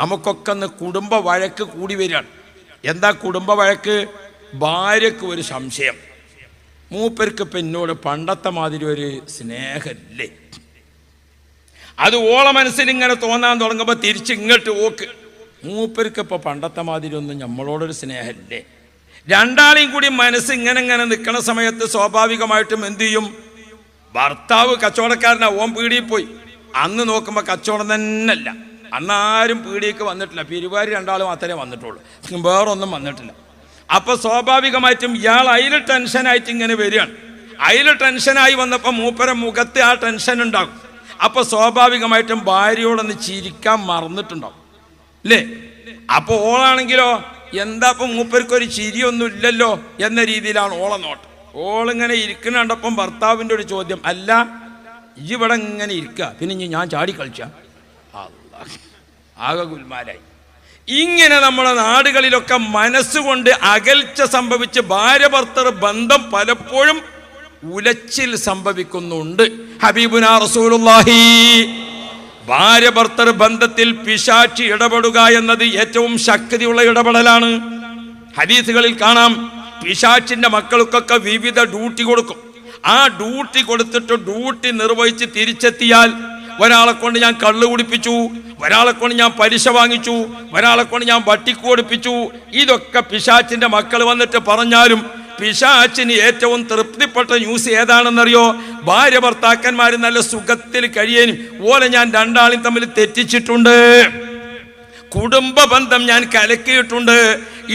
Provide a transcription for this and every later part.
നമുക്കൊക്കെ ഒന്ന് കുടുംബ വഴക്ക് കൂടി വരികയാണ്. എന്താ കുടുംബ വഴക്ക്? ഭാര്യക്ക് ഒരു സംശയം, മൂപ്പർക്ക് ഇപ്പം എന്നോട് പണ്ടത്തെ മാതിരി ഒരു സ്നേഹമില്ലേ. അത് ഓള മനസ്സിലിങ്ങനെ തോന്നാൻ തുടങ്ങുമ്പോൾ തിരിച്ച് ഇങ്ങോട്ട് ഓക്ക്, മൂപ്പർക്ക് ഇപ്പോൾ പണ്ടത്തെ മാതിരി ഒന്നും നമ്മളോടൊരു സ്നേഹമില്ലേ. രണ്ടാളെയും കൂടി മനസ്സ് ഇങ്ങനെ നിൽക്കുന്ന സമയത്ത് സ്വാഭാവികമായിട്ടും എന്തു ചെയ്യും? ഭർത്താവ് കച്ചവടക്കാരനാ, ഓൻ പീടിയിൽ പോയി. അന്ന് നോക്കുമ്പോൾ കച്ചവടം തന്നെയല്ല, അന്നാരും പീടിയേക്ക് വന്നിട്ടില്ല, പെരുവാരി രണ്ടാളും മാത്രമേ വന്നിട്ടുള്ളൂ, വേറൊന്നും വന്നിട്ടില്ല. അപ്പോൾ സ്വാഭാവികമായിട്ടും ഇയാൾ അതിൽ ടെൻഷനായിട്ട് ഇങ്ങനെ വരികയാണ്. അതിൽ ടെൻഷനായി വന്നപ്പോൾ മൂപ്പര മുഖത്ത് ആ ടെൻഷൻ ഉണ്ടാകും. അപ്പോൾ സ്വാഭാവികമായിട്ടും ഭാര്യയോടൊന്ന് ചിരിക്കാൻ മറന്നിട്ടുണ്ടാവും അല്ലേ. അപ്പോൾ ഓളാണെങ്കിലോ എന്താ ഇപ്പം മൂപ്പർക്കൊരു ചിരിയൊന്നും ഇല്ലല്ലോ എന്ന രീതിയിലാണ് ഓളെ നോട്ടം. ഓളിങ്ങനെ ഇരിക്കുന്ന കണ്ടപ്പം ഭർത്താവിൻ്റെ ഒരു ചോദ്യം, അല്ല ഇവിടെ ഇങ്ങനെ ഇരിക്കുക, പിന്നെ ഞാൻ ചാടി കളിച്ച ആകെ ഗുൽമാലായി. ഇങ്ങനെ നമ്മുടെ നാടുകളിലൊക്കെ മനസ്സുകൊണ്ട് അകൽച്ച സംഭവിച്ച് ഭാര്യ ഭർത്തൃ ബന്ധം പലപ്പോഴും ഉലച്ചിൽ സംഭവിക്കുന്നുണ്ട്. ഹബീബുനാ റസൂലുള്ളാഹി ഭാര്യ ഭർത്തൃ ബന്ധത്തിൽ പിശാചി ഇടപെടുക എന്നത് ഏറ്റവും ശക്തിയുള്ള ഇടപെടലാണ്. ഹദീസുകളിൽ കാണാം, പിശാചിന്റെ മക്കൾക്കൊക്കെ വിവിധ ഡ്യൂട്ടി കൊടുക്കും. ആ ഡ്യൂട്ടി കൊടുത്തിട്ട് ഡ്യൂട്ടി നിർവഹിച്ച് തിരിച്ചെത്തിയാൽ, ഒരാളെ കൊണ്ട് ഞാൻ കള്ള് കുടിപ്പിച്ചു, ഒരാളെ കൊണ്ട് ഞാൻ പലിശ വാങ്ങിച്ചു, ഒരാളെ കൊണ്ട് ഞാൻ വട്ടിക്ക് കൊടുപ്പിച്ചു, ഇതൊക്കെ പിശാചിന്റെ മക്കൾ വന്നിട്ട് പറഞ്ഞാലും പിശാചിന് ഏറ്റവും തൃപ്തിപ്പെട്ട ന്യൂസ് ഏതാണെന്നറിയോ? ഭാര്യ ഭർത്താക്കന്മാർ നല്ല സുഖത്തിൽ കഴിയാനും ഓലെ ഞാൻ രണ്ടാളും തമ്മിൽ തെറ്റിച്ചിട്ടുണ്ട്, കുടുംബ ബന്ധം ഞാൻ കലക്കിയിട്ടുണ്ട്.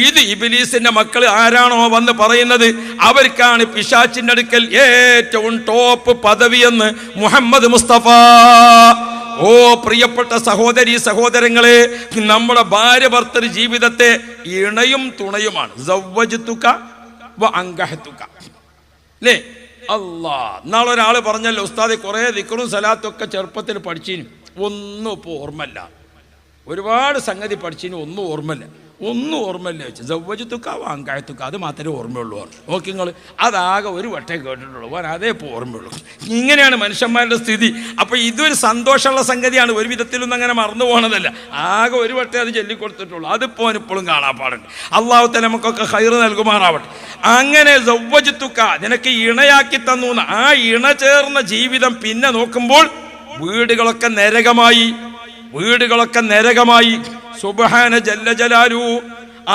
ഇത് ഇബ്ലീസിന്റെ മക്കൾ ആരാണോ വന്ന് പറയുന്നത്, അവർക്കാണ് പിശാചിന്റെ അടുക്കൽ ഏറ്റവും ടോപ്പ് പദവിയെന്ന് മുഹമ്മദ് മുസ്തഫ. ഓ പ്രിയപ്പെട്ട സഹോദരീ സഹോദരങ്ങളെ, നമ്മുടെ ഭാര്യ ഭർത്തൃ ജീവിതത്തെ ഇണയും തുണയുമാണ്. സവ്വജ്തുക വ അൻകഹ്തുക അല്ലേ. അല്ലാ, നാളെ ഒരാൾ പറഞ്ഞല്ലോ, ഉസ്താദെ കുറേ ദിക്റും സലാത്തും ഒക്കെ ചെറുപ്പത്തിൽ പഠിച്ചിനും ഒന്നും ഇപ്പോൾ ഓർമ്മല്ല, ഒരുപാട് സംഗതി പഠിച്ചിനും ഒന്നും ഓർമ്മല്ല വെച്ച് സവ്വജ്തുക വ അൻകഹ്തുക അത് മാത്രമേ ഓർമ്മയുള്ളൂ. നോക്കി നിങ്ങൾ, അതാകെ ഒരു വട്ടേ കേട്ടിട്ടുള്ളൂ, അതേ ഇപ്പോൾ ഓർമ്മയുള്ളൂ. ഇങ്ങനെയാണ് മനുഷ്യന്മാരുടെ സ്ഥിതി. അപ്പോൾ ഇതൊരു സന്തോഷമുള്ള സംഗതിയാണ്, ഒരു വിധത്തിലൊന്നും അങ്ങനെ മറന്നു പോകണതല്ല. ആകെ ഒരു വട്ടേ അത് ചൊല്ലിക്കൊടുത്തിട്ടുള്ളൂ, അതിപ്പോൾ ഇപ്പോഴും കാണാൻ പാടുണ്ട്. അള്ളാഹു തആല നമുക്കൊക്കെ ഖൈർ നൽകുമാറാവട്ടെ. അങ്ങനെ സവ്വജ്തുക നിനക്ക് ഇണയാക്കി തന്നു, ആ ഇണ ചേർന്ന ജീവിതം പിന്നെ നോക്കുമ്പോൾ വീടുകളൊക്കെ നരകമായി. സുബ്ഹാന ജല്ല ജലാലു.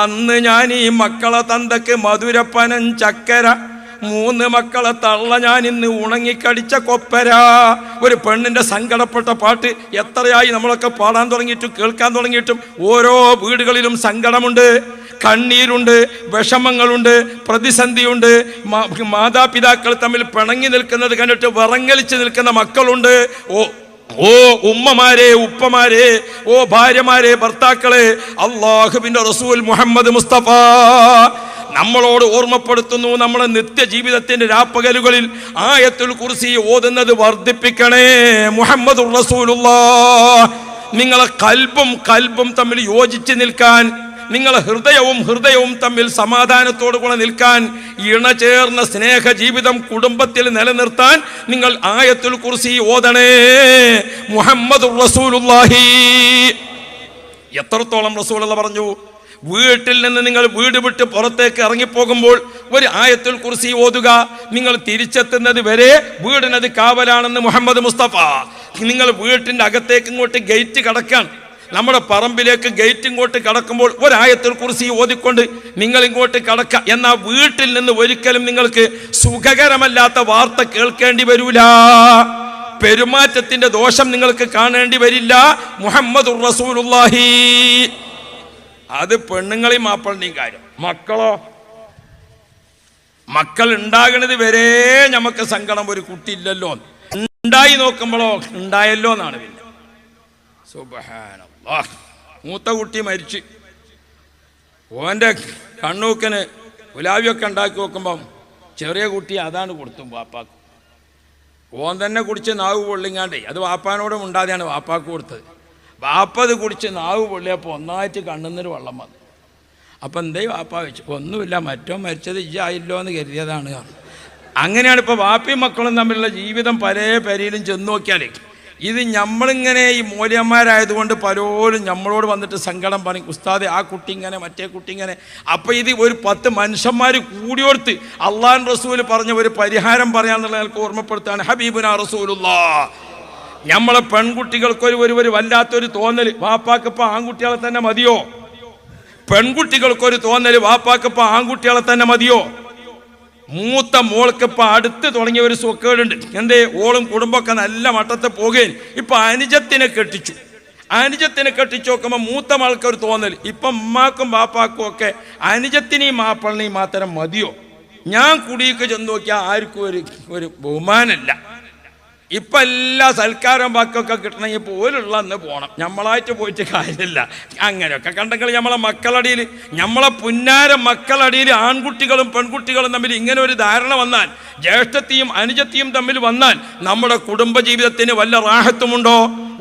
അന്ന് ഞാൻ ഈ മക്കളെ തന്തക്ക് മധുരപ്പനൻ ചക്കര, 3 മക്കളെ തള്ള ഞാൻ ഇന്ന് ഉണങ്ങിക്കടിച്ച കൊപ്പര. ഒരു പെണ്ണിന്റെ സങ്കടപ്പെട്ട പാട്ട് എത്രയായി നമ്മളൊക്കെ പാടാൻ തുടങ്ങിയിട്ടും കേൾക്കാൻ തുടങ്ങിയിട്ടും. ഓരോ വീടുകളിലും സങ്കടമുണ്ട്, കണ്ണീരുണ്ട്, വിഷമങ്ങളുണ്ട്, പ്രതിസന്ധിയുണ്ട്. മാതാപിതാക്കൾ തമ്മിൽ പിണങ്ങി നിൽക്കുന്നത് കണ്ടിട്ട് വിറങ്ങലിച്ച് നിൽക്കുന്ന മക്കളുണ്ട്. ഓ ഉമ്മമാരെ, ഉപ്പമാരെ, ഓ ഭാര്യമാരെ, ഭർത്താക്കളെ, അല്ലാഹുവിന്റെ റസൂൽ മുഹമ്മദ് മുസ്തഫ നമ്മളോട് ഓർമ്മപ്പെടുത്തുന്നു, നമ്മുടെ നിത്യജീവിതത്തിന്റെ രാപ്പകലുകളിൽ ആയത്തുൽ കുർസി ഓതുന്നത് വർദ്ധിപ്പിക്കണേ. മുഹമ്മദുർ റസൂലുള്ളാഹ്. നിങ്ങളെ കൽബും തമ്മിൽ യോജിച്ച് നിൽക്കാൻ, നിങ്ങളെ ഹൃദയവും തമ്മിൽ സമാധാനത്തോടു കൂടെ നിൽക്കാൻ, ഇണചേർന്ന സ്നേഹ ജീവിതം കുടുംബത്തിൽ നിലനിർത്താൻ നിങ്ങൾ ആയത്തുൽ കുർസി ഓതണേ. മുഹമ്മദുർ റസൂലുള്ളാഹി. എത്രത്തോളം റസൂലുള്ള പറഞ്ഞു, വീട്ടിൽ നിന്ന് നിങ്ങൾ വീട് വിട്ട് പുറത്തേക്ക് ഇറങ്ങിപ്പോകുമ്പോൾ ഒരു ആയത്തുൽ കുർസി ഓതുക, നിങ്ങൾ തിരിച്ചെത്തുന്നത് വരെ വീടിനത് കാവലാണെന്ന് മുഹമ്മദ് മുസ്തഫ. നിങ്ങൾ വീട്ടിൻ്റെ അകത്തേക്ക് ഇങ്ങോട്ട് ഗേറ്റ് കടക്കാൻ, നമ്മുടെ പറമ്പിലേക്ക് ഗേറ്റ് ഇങ്ങോട്ട് കടക്കുമ്പോൾ ഒരായത്തുൽ കുർസി ഓതിക്കൊണ്ട് നിങ്ങൾ ഇങ്ങോട്ട് കടക്കുക. എന്നാൽ വീട്ടിൽ നിന്ന് ഒരിക്കലും നിങ്ങൾക്ക് സുഖകരമല്ലാത്ത വാർത്ത കേൾക്കേണ്ടി വരൂല, പെരുമാറ്റത്തിന്റെ ദോഷം നിങ്ങൾക്ക് കാണേണ്ടി വരില്ല. മുഹമ്മദുർ റസൂലുള്ളാഹി. അത് പെണ്ണുങ്ങളെയും മാപ്പിളുടെയും കാര്യം. മക്കൾ ഉണ്ടാകുന്നത് വരെ നമുക്ക് സങ്കടം, ഒരു കുട്ടി ഇല്ലല്ലോ, ഉണ്ടായി നോക്കുമ്പോഴോ ഉണ്ടായല്ലോ എന്നാണ്. പിന്നെ സുബ്ഹാനല്ലാഹ്, മൂത്ത കുട്ടി മരിച്ച് ഓൻ്റെ കണ്ണൂക്കന് ഗുലാബിയൊക്കെ ഉണ്ടാക്കി നോക്കുമ്പം ചെറിയ കുട്ടി അതാണ് കൊടുത്തു വാപ്പാക്ക്. ഓൻ തന്നെ കുടിച്ച് നാവ് പൊള്ളിങ്ങാണ്ടേ അത് വാപ്പാനോടും ഉണ്ടാതെയാണ് വാപ്പാക്ക് കൊടുത്തത്. വാപ്പത് കുടിച്ച് നാവ് പൊള്ളിയപ്പോൾ ഒന്നായിട്ട് കണ്ണുന്നൊരു വെള്ളം വന്നു. അപ്പം എന്തേ വാപ്പ വെച്ചു, ഒന്നുമില്ല, മറ്റോ മരിച്ചത് ഇജ്ജായില്ലോ എന്ന് കരുതിയതാണ്. അങ്ങനെയാണ് ഇപ്പോൾ വാപ്പയും മക്കളും തമ്മിലുള്ള ജീവിതം. പല പെരയിലും ചെന്ന് നോക്കിയാലേ ഇത് നമ്മളിങ്ങനെ ഈ മൂല്യന്മാരായതുകൊണ്ട് പലരും നമ്മളോട് വന്നിട്ട് സങ്കടം പറയും, ഉസ്താദെ ആ കുട്ടി ഇങ്ങനെ മറ്റേ കുട്ടി ഇങ്ങനെ. അപ്പം ഇത് ഒരു 10 മനുഷ്യന്മാർ കൂടിയോടുത്ത് അള്ളാഹു റസൂൽ പറഞ്ഞ ഒരു പരിഹാരം പറയാന്നുള്ള ഞങ്ങൾക്ക് ഓർമ്മപ്പെടുത്താണ് ഹബീബുനാ റസൂലുള്ളാഹ്. നമ്മളെ പെൺകുട്ടികൾക്കൊരു വല്ലാത്തൊരു തോന്നൽ, വാപ്പാക്കിപ്പോൾ ആൺകുട്ടികളെ തന്നെ മതിയോ? പെൺകുട്ടികൾക്കൊരു തോന്നൽ, വാപ്പാക്കിപ്പോൾ ആൺകുട്ടികളെ തന്നെ മതിയോ? മൂത്ത മോൾക്കിപ്പോൾ അടുത്ത് തുടങ്ങിയ ഒരു സുഖേടുണ്ട്. എന്തേ? ഓളും കുടുംബമൊക്കെ നല്ല മട്ടത്തെ പോകുകയും ഇപ്പം അനുജത്തിനെ കെട്ടിച്ചു നോക്കുമ്പോൾ മൂത്ത ആൾക്കൊരു തോന്നൽ, ഇപ്പം ഉമ്മാക്കും ബാപ്പാക്കും ഒക്കെ അനുജത്തിനെയും മാപ്പിളിനെയും മാത്രം മതിയോ? ഞാൻ കുടിയൊക്കെ ചെന്ന് നോക്കിയാൽ ആർക്കും ഒരു ബഹുമാനമില്ല. ഇപ്പം എല്ലാ സൽക്കാരം ബാക്കൊക്കെ കിട്ടണമെങ്കിൽ പോലുള്ള അന്ന് പോകണം, നമ്മളായിട്ട് പോയിട്ട് കാര്യമില്ല. അങ്ങനെയൊക്കെ കണ്ടെങ്കിൽ നമ്മളെ മക്കളടിയിൽ, നമ്മളെ പുന്നാര മക്കളടിയിൽ ആൺകുട്ടികളും പെൺകുട്ടികളും തമ്മിൽ ഇങ്ങനെ ഒരു ധാരണ വന്നാൽ, ജ്യേഷ്ഠത്തെയും അനുജത്തെയും തമ്മിൽ വന്നാൽ നമ്മുടെ കുടുംബജീവിതത്തിന് വല്ല റാഹത്തുമുണ്ടോ?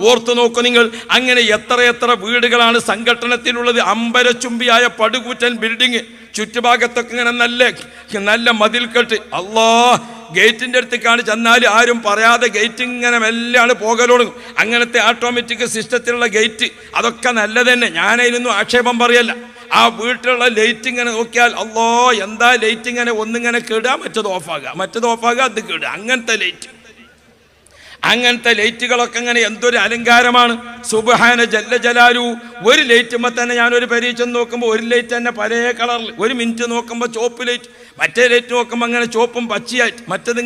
ഓർത്തു നോക്കൂ നിങ്ങൾ. അങ്ങനെ എത്ര വീടുകളാണ് സംഘട്ടനത്തിലുള്ളത്. അമ്പരച്ചുംബിയായ പടുകൂറ്റൻ ബിൽഡിങ്, ചുറ്റുഭാഗത്തൊക്കെ ഇങ്ങനെ നല്ല മതിൽക്കെട്ട്. അല്ലാ, ഗേറ്റിൻ്റെ അടുത്തേക്കാണ് ചെന്നാൽ ആരും പറയാതെ ഗേറ്റ് ഇങ്ങനെ മെല്ലാണ് പോകലോടും. അങ്ങനത്തെ ഓട്ടോമാറ്റിക് സിസ്റ്റത്തിലുള്ള ഗേറ്റ്, അതൊക്കെ നല്ലത് തന്നെ, ഞാനതിനൊന്നും ആക്ഷേപം പറയല്ല. ആ വീട്ടിലുള്ള ലൈറ്റ് ഇങ്ങനെ നോക്കിയാൽ അല്ലോ എന്താ ലൈറ്റ് ഇങ്ങനെ ഒന്നിങ്ങനെ കേടുക, മറ്റത് ഓഫാകുക, അത് കേടുക. അങ്ങനത്തെ ലൈറ്റുകളൊക്കെ അങ്ങനെ എന്തൊരു അലങ്കാരമാണ്. സുബ്ഹാന ജല്ല ജലാലു. ഒരു ലൈറ്റുമ്പോൾ തന്നെ ഞാനൊരു പരീക്ഷ നോക്കുമ്പോൾ ഒരു ലൈറ്റ് തന്നെ പല കളറിൽ, ഒരു മിനിറ്റ് നോക്കുമ്പോൾ ചുവപ്പ് ലൈറ്റ്, മറ്റേ ലൈറ്റ് നോക്കുമ്പോൾ അങ്ങനെ ചുവപ്പും പച്ചയായിട്ട്, മറ്റത്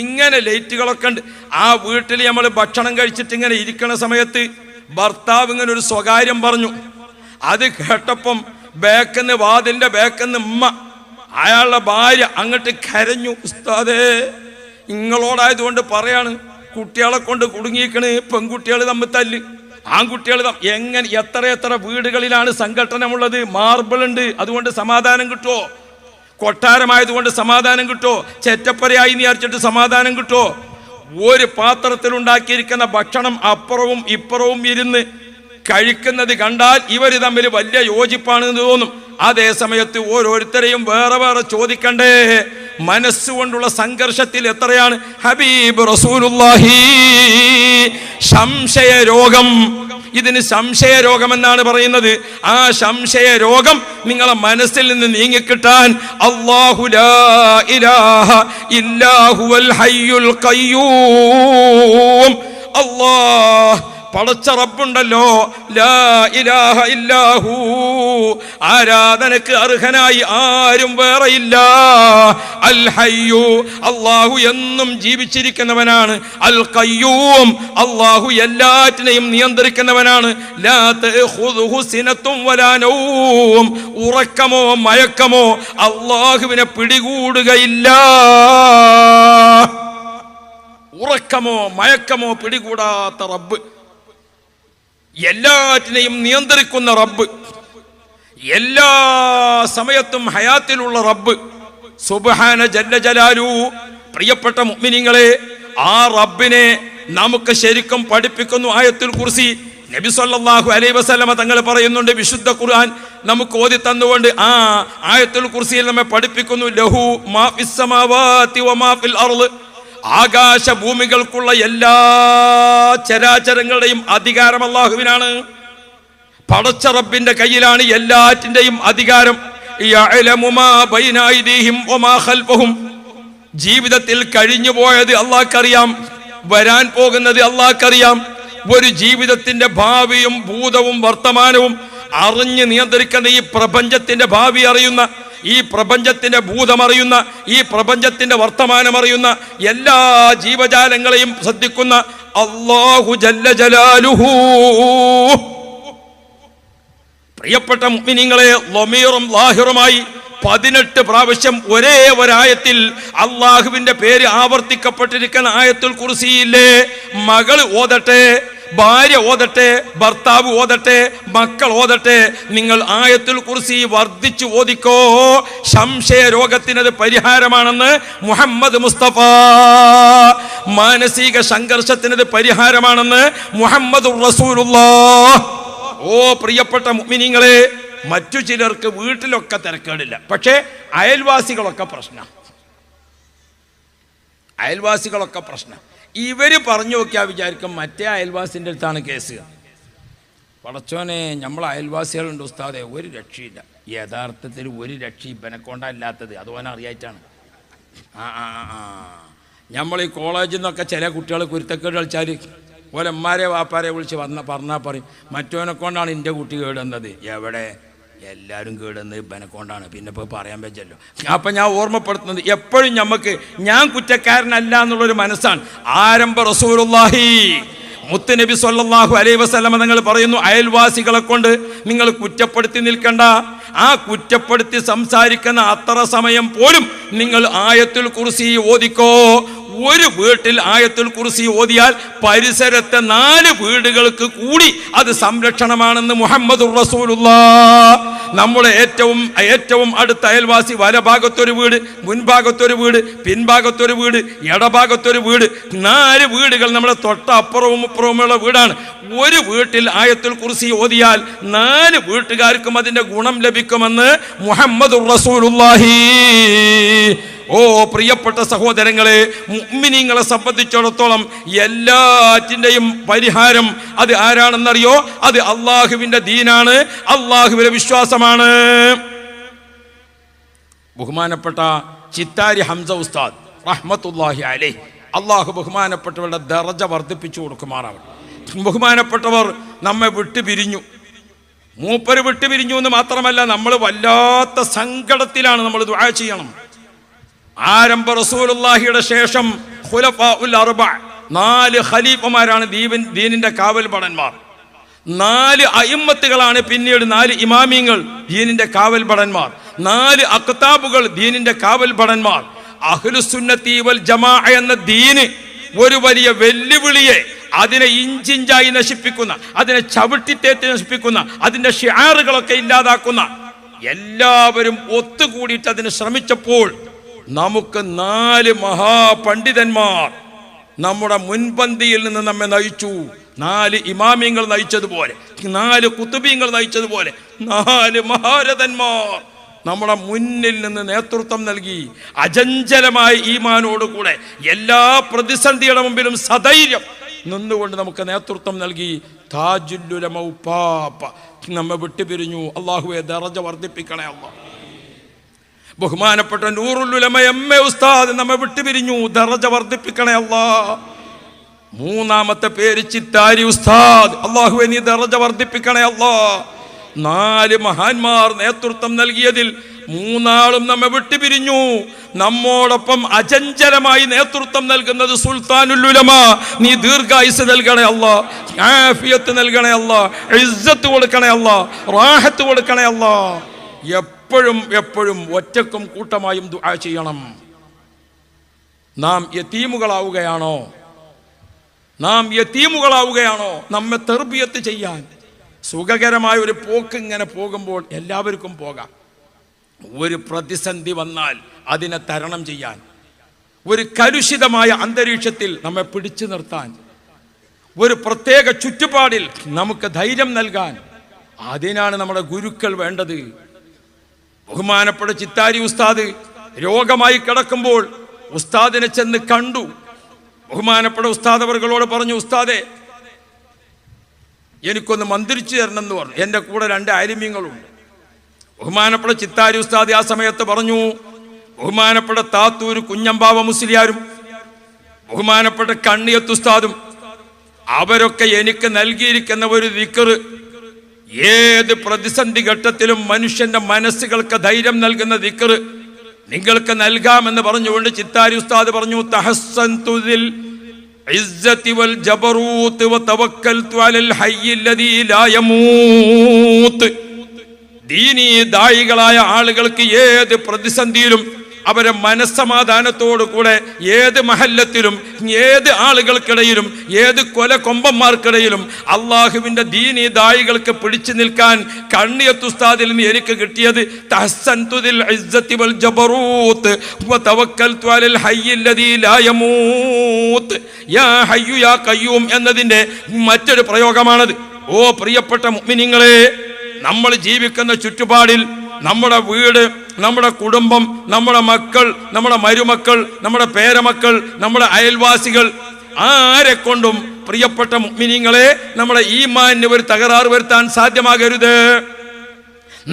ഇങ്ങനെ ലൈറ്റുകളൊക്കെ ഉണ്ട്. ആ വീട്ടിൽ നമ്മൾ ഭക്ഷണം കഴിച്ചിട്ട് ഇങ്ങനെ ഇരിക്കണ സമയത്ത് ഭർത്താവ് ഇങ്ങനെ ഒരു സ്വകാര്യം പറഞ്ഞു. അത് കേട്ടപ്പം വാതിലിൻ്റെ ബേക്കെന്ന് ഉമ്മ, അയാളുടെ ഭാര്യ അങ്ങോട്ട് കരഞ്ഞു. ഉസ്താദേ, നിങ്ങളോടായതുകൊണ്ട് പറയാണ്, കുട്ടികളെ കൊണ്ട് കുടുങ്ങിയിരിക്കണ്, പെൺകുട്ടികൾ തമ്മിൽ തല്ല്, ആൺകുട്ടികൾ എങ്ങനെ എത്ര വീടുകളിലാണ് സംഘട്ടനമുള്ളത്. മാർബിൾ ഉണ്ട്, അതുകൊണ്ട് സമാധാനം കിട്ടുമോ? കൊട്ടാരമായതുകൊണ്ട് സമാധാനം കിട്ടുമോ? ചെറ്റപ്പരയായി വിചാരിച്ചിട്ട് സമാധാനം കിട്ടുമോ? ഒരു പാത്രത്തിലുണ്ടാക്കിയിരിക്കുന്ന ഭക്ഷണം അപ്പുറവും ഇപ്പുറവും ഇരുന്ന് കഴിക്കുന്നത് കണ്ടാൽ ഇവർ തമ്മിൽ വലിയ യോജിപ്പാണെന്ന് തോന്നും. അതേ സമയത്ത് ഓരോരുത്തരെയും വേറെ ചോദിക്കണ്ടേ? മനസ്സുകൊണ്ടുള്ള സംഘർഷത്തിൽ എത്രയാണ്. ഹബീബ് റസൂലുള്ളാഹി സംശയരോഗം, ഇതിന് സംശയരോഗമെന്നാണ് പറയുന്നത്. ആ സംശയരോഗം നിങ്ങളെ മനസ്സിൽ നിന്ന് നീങ്ങിക്കിട്ടാൻ അല്ലാഹു ലാ ഇലാഹ ഇല്ലാ ഹുവൽ ഹയ്യുൽ ഖയ്യൂം, അല്ലാഹ് പടച്ച റബ്ബുണ്ടല്ലോ, ലാ ഇലാഹ ഇല്ലാഹു, ആരാധനക്ക് അർഹനായി ആരും വേറെയില്ല. അൽ ഹയ്യു, അല്ലാഹു എന്നും ജീവിച്ചിരിക്കുന്നവനാണ്. അൽ ഖയ്യൂം, അല്ലാഹു എല്ലാറ്റിനെയും നിയന്ത്രിക്കുന്നവനാണ്. ലാ തഖുദുഹു സിനത്തും വലാ നൗം, ഉറക്കമോ മയക്കമോ അല്ലാഹുവിനെ പിടികൂടുകയില്ല. ഉറക്കമോ മയക്കമോ പിടികൂടാത്ത റബ്ബ്, എല്ലാറ്റിനെയും നിയന്ത്രിക്കുന്ന റബ്ബ്, എല്ലാ സമയത്തും ഹയാത്തിലുള്ള റബ്ബ് സുബ്ഹാന ജല്ല ജലാലു. പ്രിയപ്പെട്ട മുഅ്മിനീങ്ങളെ, ആ റബ്ബിനെ നമുക്ക് ശരിക്കും പഠിപ്പിക്കുന്നു ആയത്തുൽ കുർസി. നബി സല്ലല്ലാഹു അലൈഹി വസല്ലമ തങ്ങൾ പറയുന്നുണ്ട്, വിശുദ്ധ ഖുർആൻ നമുക്ക് ഓതി തന്നുകൊണ്ട് ആ ആയത്തുൽ കുർസിയിൽ നമ്മെ പഠിപ്പിക്കുന്നു, ലഹു മാ ഫിസ് സമാവാതി വമാ ഫിൽ അർള്, ആകാശഭൂമികൾക്കുള്ള എല്ലാ ചരാചരങ്ങളുടെയും അധികാരം അല്ലാഹുവിനാണ്. പടച്ച റബ്ബിന്റെ കയ്യിലാണ് എല്ലാറ്റിന്റെയും അധികാരം. യഅലമു മാ ബൈന ഐദീഹിം വമാ ഖൽഫഹും, ജീവിതത്തിൽ കഴിഞ്ഞു പോയത് അല്ലാഹ്ക്കറിയാം, വരാൻ പോകുന്നത് അല്ലാഹ്ക്കറിയാം. ഒരു ജീവിതത്തിന്റെ ഭാവിയും ഭൂതവും വർത്തമാനവും അറിഞ്ഞ് നിയന്ത്രിക്കുന്ന, ഈ പ്രപഞ്ചത്തിന്റെ ഭാവി അറിയുന്ന, ഈ പ്രപഞ്ചത്തിന്റെ ഭൂതമറിയുന്ന, ഈ പ്രപഞ്ചത്തിന്റെ വർത്തമാനമറിയുന്ന, എല്ലാ ജീവജാലങ്ങളെയും ശ്രദ്ധിക്കുന്ന അല്ലാഹു ജല്ല ജലാലുഹു. പ്രിയപ്പെട്ട മുഅ്മിനീങ്ങളെ, ലമീറും ലാഹിറുമായി 18 പ്രാവശ്യം ഒരേ ഒരായത്തിൽ അള്ളാഹുവിന്റെ പേര് ആവർത്തിക്കപ്പെട്ടിരിക്കുന്ന ആയത്തുൽ കുർസിയില്ലേ. മകള് ഓതട്ടെ, ഭാര്യ ഓതട്ടെ, ഭർത്താവ് ഓതട്ടെ, മക്കൾ ഓതട്ടെ, നിങ്ങൾ ആയത്തുൽ കുർസി വർദ്ധിച്ചു ഓതിക്കോ. സംശയ രോഗത്തിനത് പരിഹാരമാണെന്ന് മുഹമ്മദ് മുസ്തഫ. മാനസിക സംഘർഷത്തിനത് പരിഹാരമാണെന്ന് മുഹമ്മദുർ റസൂലുള്ളാഹ്. ഓ പ്രിയപ്പെട്ട മുഅ്മിനീങ്ങളെ, മറ്റു ചിലർക്ക് വീട്ടിലൊക്കെ തിരക്കേടില്ല, പക്ഷേ അയൽവാസികളൊക്കെ പ്രശ്നം. ഇവർ പറഞ്ഞു നോക്കിയാൽ വിചാരിക്കും മറ്റേ അയൽവാസിൻ്റെ അടുത്താണ് കേസ്. പടച്ചോനെ, നമ്മൾ അയൽവാസികളുണ്ട് ഉസ്താദെ, ഒരു രക്ഷയില്ല. യഥാർത്ഥത്തിൽ ഒരു രക്ഷ ഇവനെക്കൊണ്ടല്ലാത്തത് അതോനറിയായിട്ടാണ്. നമ്മൾ ഈ കോളേജിൽ നിന്നൊക്കെ ചില കുട്ടികൾ കുരുത്തക്കേട് കളിച്ചാൽ ഓലമ്മാരെ വാപ്പാരെ വിളിച്ച് പറഞ്ഞാൽ പറയും മറ്റവനെ കൊണ്ടാണ് എൻ്റെ കുട്ടി കേടുന്നത്. എവിടെ? എല്ലാവരും കേടുന്നത് ഇവനെ കൊണ്ടാണ്. പിന്നെ ഇപ്പോൾ പറയാൻ പറ്റല്ലോ. അപ്പം ഞാൻ ഓർമ്മപ്പെടുത്തുന്നത് എപ്പോഴും നമുക്ക് ഞാൻ കുറ്റക്കാരനല്ല എന്നുള്ളൊരു മനസ്സാണ്. ആരംഭ റസൂലുള്ളാഹി മുത്തുനബി സ്വല്ലല്ലാഹു അലൈഹി വസല്ലം നിങ്ങൾ പറയുന്നു, അയൽവാസികളെ കൊണ്ട് നിങ്ങൾ കുറ്റപ്പെടുത്തി നിൽക്കണ്ട. ആ കുറ്റപ്പെടുത്തി സംസാരിക്കുന്ന അത്ര സമയം പോലും നിങ്ങൾ ആയത്തുൽ കുർസി ഓതിക്കോ. ഒരു വീട്ടിൽ ആയത്തുൽ കുർസി ഓതിയാൽ പരിസരത്തെ 4 വീടുകൾക്ക് കൂടി അത് സംരക്ഷണമാണെന്ന് മുഹമ്മദുർ റസൂലുള്ളാഹ്. നമ്മുടെ ഏറ്റവും അടുത്ത അയൽവാസി വലഭാഗത്തൊരു വീട്, മുൻഭാഗത്തൊരു വീട്, പിൻഭാഗത്തൊരു വീട്, ഇടഭാഗത്തൊരു വീട്, 4 വീടുകൾ നമ്മുടെ തൊട്ട അപ്പുറവും ഇപ്പുറവുമുള്ള വീടാണ്. ഒരു വീട്ടിൽ ആയത്തുൽ കുർസി ഓതിയാൽ 4 വീട്ടുകാർക്കും അതിന്റെ ഗുണം ലഭിക്കുമെന്ന് മുഹമ്മദുർ റസൂലുള്ളാഹി. ഓ പ്രിയപ്പെട്ട സഹോദരങ്ങളെ, മുഅ്മിനീങ്ങളെ സംബന്ധിച്ചിടത്തോളം എല്ലാറ്റിൻ്റെയും പരിഹാരം അത് ആരാണെന്നറിയോ? അത് അള്ളാഹുവിൻ്റെ ദീനാണ്, അള്ളാഹുവിന്റെ വിശ്വാസമാണ്. ബഹുമാനപ്പെട്ട ചിത്താരി ഹംസ ഉസ്താദ് റഹ്മത്തുള്ളാഹി അലൈഹി, അള്ളാഹു ബഹുമാനപ്പെട്ടവരുടെ ദർജ വർദ്ധിപ്പിച്ചു കൊടുക്കുമാറാവട്ടെ. ബഹുമാനപ്പെട്ടവർ നമ്മെ വിട്ടുപിരിഞ്ഞു. മൂപ്പര് വിട്ടുപിരിഞ്ഞു എന്ന് മാത്രമല്ല, നമ്മൾ വല്ലാത്ത സങ്കടത്തിലാണ്. നമ്മൾ ദുആ ചെയ്യണം. ആരംഭ റസൂലുള്ളാഹിയുടെ ശേഷം ഖുലഫാഉൽ അർബഅ 4 ഖലീഫമാരാണ് ദീനിന്റെ കാവൽ ഭടന്മാർ. 4 അയിമ്മത്തുകളാണ് പിന്നീട് 4 ഇമാമിങ്ങൾ ദീനിന്റെ കാവൽ ഭടന്മാർ. 4 അഖ്താബുകൾ ദീനിന്റെ കാവൽ ഭടന്മാർ. അഹ്ലുസുന്നത്തി വൽ ജമാഅ എന്ന ദീന് ഒരു വലിയ വെല്ലുവിളിയെ അതിനെ ഇഞ്ചിഞ്ചായി നശിപ്പിക്കുന്ന, അതിനെ ചവിട്ടിത്തേറ്റ് നശിപ്പിക്കുന്ന, അതിന്റെ ഷിആറുകളൊക്കെ ഇല്ലാതാക്കുന്ന എല്ലാവരും ഒത്തുകൂടിയിട്ട് അതിന് ശ്രമിച്ചപ്പോൾ നമുക്ക് 4 മഹാപണ്ഡിതന്മാർ നമ്മുടെ മുൻപന്തിയിൽ നിന്ന് നമ്മെ നയിച്ചു. 4 ഇമാമിങ്ങൾ നയിച്ചതുപോലെ, 4 കുതുബീങ്ങൾ നയിച്ചതുപോലെ 4 മഹാരഥന്മാർ നമ്മുടെ മുന്നിൽ നിന്ന് നേതൃത്വം നൽകി. അചഞ്ചലമായ ഈമാനോടുകൂടെ എല്ലാ പ്രതിസന്ധിയുടെ മുമ്പിലും സധൈര്യം നിന്നുകൊണ്ട് നമുക്ക് നേതൃത്വം നൽകി. താജുൽ ഉലമ ഉപ്പാപ്പ നമ്മെ വിട്ടുപിരിഞ്ഞു. അല്ലാഹുവേ, ദറജ വർദ്ധിപ്പിക്കണേ അല്ലാഹ്. ബഹുമാനപ്പെട്ട നൂറുൽ ഉലമ എം.എ. ഉസ്താദ് നമ്മെ വിട്ടുപിരിഞ്ഞു. ദറജ വർദ്ധിപ്പിക്കണേ അല്ലാഹ്. 3-ാമത്തെ പേര് ചിത്താരി ഉസ്താദ്. അല്ലാഹുവേ, നീ ദറജ വർദ്ധിപ്പിക്കണേ അല്ലാഹ്. 4 മഹാന്മാർ നേതൃത്വം നൽകിയതിൽ 3 ആളും നമ്മെ വിട്ടുപിരിഞ്ഞു. നമ്മോടൊപ്പം അചഞ്ചലമായി നേതൃത്വം നൽകുന്നത് സുൽത്താനുൽ ഉലമ. നീ ദീർഘായുസ് നൽകണേ അല്ലാഹ്, ആഫിയത്ത് നൽകണേ അല്ലാഹ്, ഇസ്സത്ത് കൊടുക്കണേ അല്ലാഹ്, റാഹത്ത് കൊടുക്കണേ അല്ലാഹ്. എപ്പോഴും ഒറ്റക്കും കൂട്ടമായും ദുആ ചെയ്യണം. നാം യതീമുകളാവുകയാണോ? നമ്മെ തർബിയത്ത് ചെയ്യാൻ സുഖകരമായ ഒരു പോക്ക് ഇങ്ങനെ പോകുമ്പോൾ എല്ലാവർക്കും പോകാം. ഒരു പ്രതിസന്ധി വന്നാൽ അതിനെ തരണം ചെയ്യാൻ, ഒരു കലുഷിതമായ അന്തരീക്ഷത്തിൽ നമ്മെ പിടിച്ചു നിർത്താൻ, ഒരു പ്രത്യേക ചുറ്റുപാടിൽ നമുക്ക് ധൈര്യം നൽകാൻ, അതിനാണ് നമ്മുടെ ഗുരുക്കൾ വേണ്ടത്. ബഹുമാനപ്പെട്ട ചിത്താരി ഉസ്താദ് രോഗമായി കിടക്കുമ്പോൾ ഉസ്താദിനെ ചെന്ന് കണ്ടു. ബഹുമാനപ്പെട്ട ഉസ്താദ് അവർകളോട് പറഞ്ഞു, ഉസ്താദെ, എനിക്കൊന്ന് മന്ത്രിച്ചു തരണം എന്ന് പറഞ്ഞു. എൻ്റെ കൂടെ 2 ആലിമീങ്ങളുണ്ട്. ബഹുമാനപ്പെട്ട ചിത്താരി ഉസ്താദ് ആ സമയത്ത് പറഞ്ഞു, ബഹുമാനപ്പെട്ട താത്തൂർ കുഞ്ഞമ്പാവ മുസ്ലിയാരും ബഹുമാനപ്പെട്ട കണ്ണിയത്ത് ഉസ്താദും അവരൊക്കെ എനിക്ക് നൽകിയിരിക്കുന്ന ഒരു ദിക്ർ ഏത് പ്രതിസന്ധി ഘട്ടത്തിലും മനുഷ്യന്റെ മനസ്സുകൾക്ക് ധൈര്യം നൽകുന്ന ദിക്ർ നിങ്ങൾക്ക് നൽകാമെന്ന് പറഞ്ഞുകൊണ്ട് ചിത്താരി ഉസ്താദ് പറഞ്ഞു, തഹസ്സൻതു ദിൽ ഇസ്സതി വൽ ജബറൂത്ത് വതവക്കൽതു അലൽ ഹയ്യില്ലദീ ലാ യമൂത്ത്. ദീനീ ദായികളായ ആളുകൾക്ക് ഏത് പ്രതിസന്ധിയിലും അവരെ മനസ്സമാധാനത്തോടു കൂടെ ഏത് മഹല്ലത്തിലും ഏത് ആളുകൾക്കിടയിലും ഏത് കൊലക്കൊമ്പന്മാർക്കിടയിലും അള്ളാഹുവിൻ്റെ ദീനീ ദായികൾക്ക് പിടിച്ചു നിൽക്കാൻ കണ്ണിയത്ത് ഉസ്താദിൽ നിന്ന് എനിക്ക് കിട്ടിയത് തഹസ്സൻതു ദിൽ ഇസ്സതി വൽ ജബറൂത്ത് വതവക്കൽതു അലൽ ഹയ്യില്ലദീ ലാ യമൂത്ത്. യാ ഹയ്യു യാ ഖയ്യൂം എന്നതിൻ്റെ മറ്റൊരു പ്രയോഗമാണത്. ഓ പ്രിയപ്പെട്ട മുഅ്മിനീങ്ങളെ, നമ്മൾ ജീവിക്കുന്ന ചുറ്റുപാടിൽ നമ്മുടെ വീട്, നമ്മുടെ കുടുംബം, നമ്മുടെ മക്കൾ, നമ്മുടെ മരുമക്കൾ, നമ്മുടെ പേരമക്കൾ, നമ്മുടെ അയൽവാസികൾ, ആരെ കൊണ്ടും പ്രിയപ്പെട്ട മുഅ്മിനീങ്ങളെ നമ്മുടെ ഈമാനിന് ഒരു തകരാറ് വരുത്താൻ സാധ്യമാകരുത്.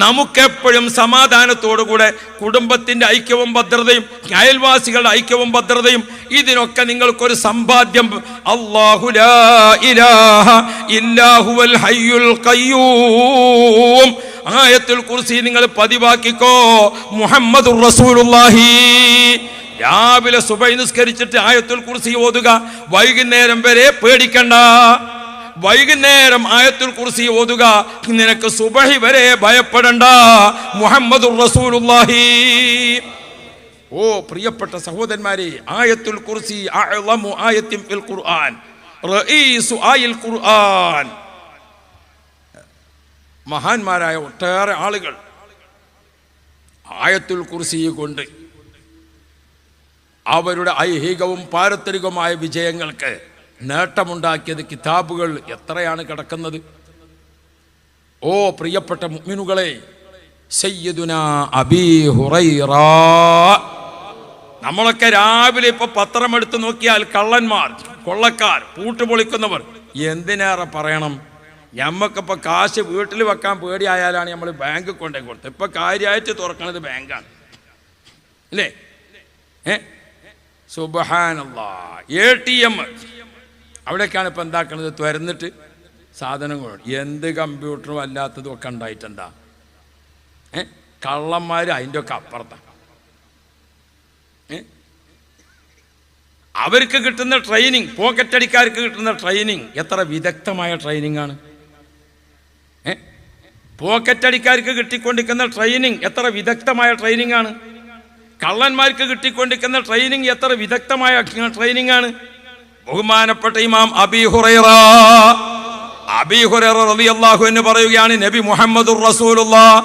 നമുക്കെപ്പോഴും സമാധാനത്തോടുകൂടെ കുടുംബത്തിന്റെ ഐക്യവും ഭദ്രതയും അയൽവാസികളുടെ ഐക്യവും ഭദ്രതയും ഇതിനൊക്കെ നിങ്ങൾക്കൊരു സമ്പാദ്യം അല്ലാഹു ലാ ഇലാഹ ഇല്ലാ ഹുവൽ ഹയ്യുൽ ഖയ്യൂം ആയത്തുൽ കുർസി നിങ്ങൾ പതിവാക്കിക്കോ. മുഹമ്മദുർ റസൂലുള്ളാഹി. രാവിലെ സുബഹി നിസ്കരിച്ചിട്ട് ആയത്തുൽ കുർസി ഓതുക. വൈകുന്നേരം വരെ പേടിക്കണ്ട. വൈകുന്നേരം ആയത്തുൽ കുർസി ഓതുക. നിനക്ക് സുബഹി വരെ ഭയപ്പെടണ്ട. മുഹമ്മദുർ റസൂലുള്ളാഹി. ഓ പ്രിയപ്പെട്ട സഹോദരന്മാരെ, ആയത്തുൽ കുർസി അഅ്ളമു ആയത്തിൻ ഫിൽ ഖുർആൻ, റഈസു ആയിൽ ഖുർആൻ. മഹാന്മാരായ ഒട്ടേറെ ആളുകൾ ആയത്തുൽ കുർസി കൊണ്ട് അവരുടെ ഐഹികവും പാരത്രികവുമായ വിജയങ്ങൾക്ക് നേട്ടമുണ്ടാക്കിയത് കിതാബുകൾ എത്രയാണ് കിടക്കുന്നത്. ഓ പ്രിയപ്പെട്ട മുഅ്മിനുകളെ, സയ്യിദുനാ അബീ ഹുറൈറ. നമ്മളൊക്കെ രാവിലെ ഇപ്പൊ പത്രം എടുത്ത് നോക്കിയാൽ കള്ളന്മാർ, കൊള്ളക്കാർ, പൂട്ടുപൊളിക്കുന്നവർ എന്തിനേറെ പറയണം. ഞമ്മക്കിപ്പോൾ കാശ് വീട്ടിൽ വെക്കാൻ പേടിയായാലാണ് നമ്മൾ ബാങ്ക് കൊണ്ടേ കൊടുത്തത്. ഇപ്പൊ കാര്യമായിട്ട് തുറക്കണത് ബാങ്കാണ് അല്ലേ? സുബ്ഹാനല്ലാഹ്. ATM അവിടേക്കാണ് ഇപ്പം എന്താക്കണത്, തുറന്നിട്ട് സാധനങ്ങൾ. എന്ത് കമ്പ്യൂട്ടറും അല്ലാത്തതും ഒക്കെ ഉണ്ടായിട്ടെന്താ, കള്ളന്മാർ അതിൻ്റെ ഒക്കെ അപ്പുറത്താണ്. അവർക്ക് കിട്ടുന്ന ട്രെയിനിങ്, പോക്കറ്റടിക്കാർക്ക് കിട്ടുന്ന ട്രെയിനിങ് എത്ര വിദഗ്ധമായ ട്രെയിനിങ് ആണ്. പോക്കറ്റടിക്കാർക്ക് കിട്ടിക്കൊണ്ടിരിക്കുന്ന ട്രെയിനിങ് എത്ര വിദഗ്ധമായ ട്രെയിനിങ് ആണ്. കള്ളന്മാർക്ക് കിട്ടിക്കൊണ്ടിരിക്കുന്ന ട്രെയിനിങ് എത്ര വിദഗ്ധമായ ട്രെയിനിങ് ആണ്. ബഹുമാനപ്പെട്ട ഇമാം അബീ ഹുറൈറ റളിയല്ലാഹു അൻഹു പറയുകയാണ്, നബി മുഹമ്മദുർ റസൂലുള്ളാഹ്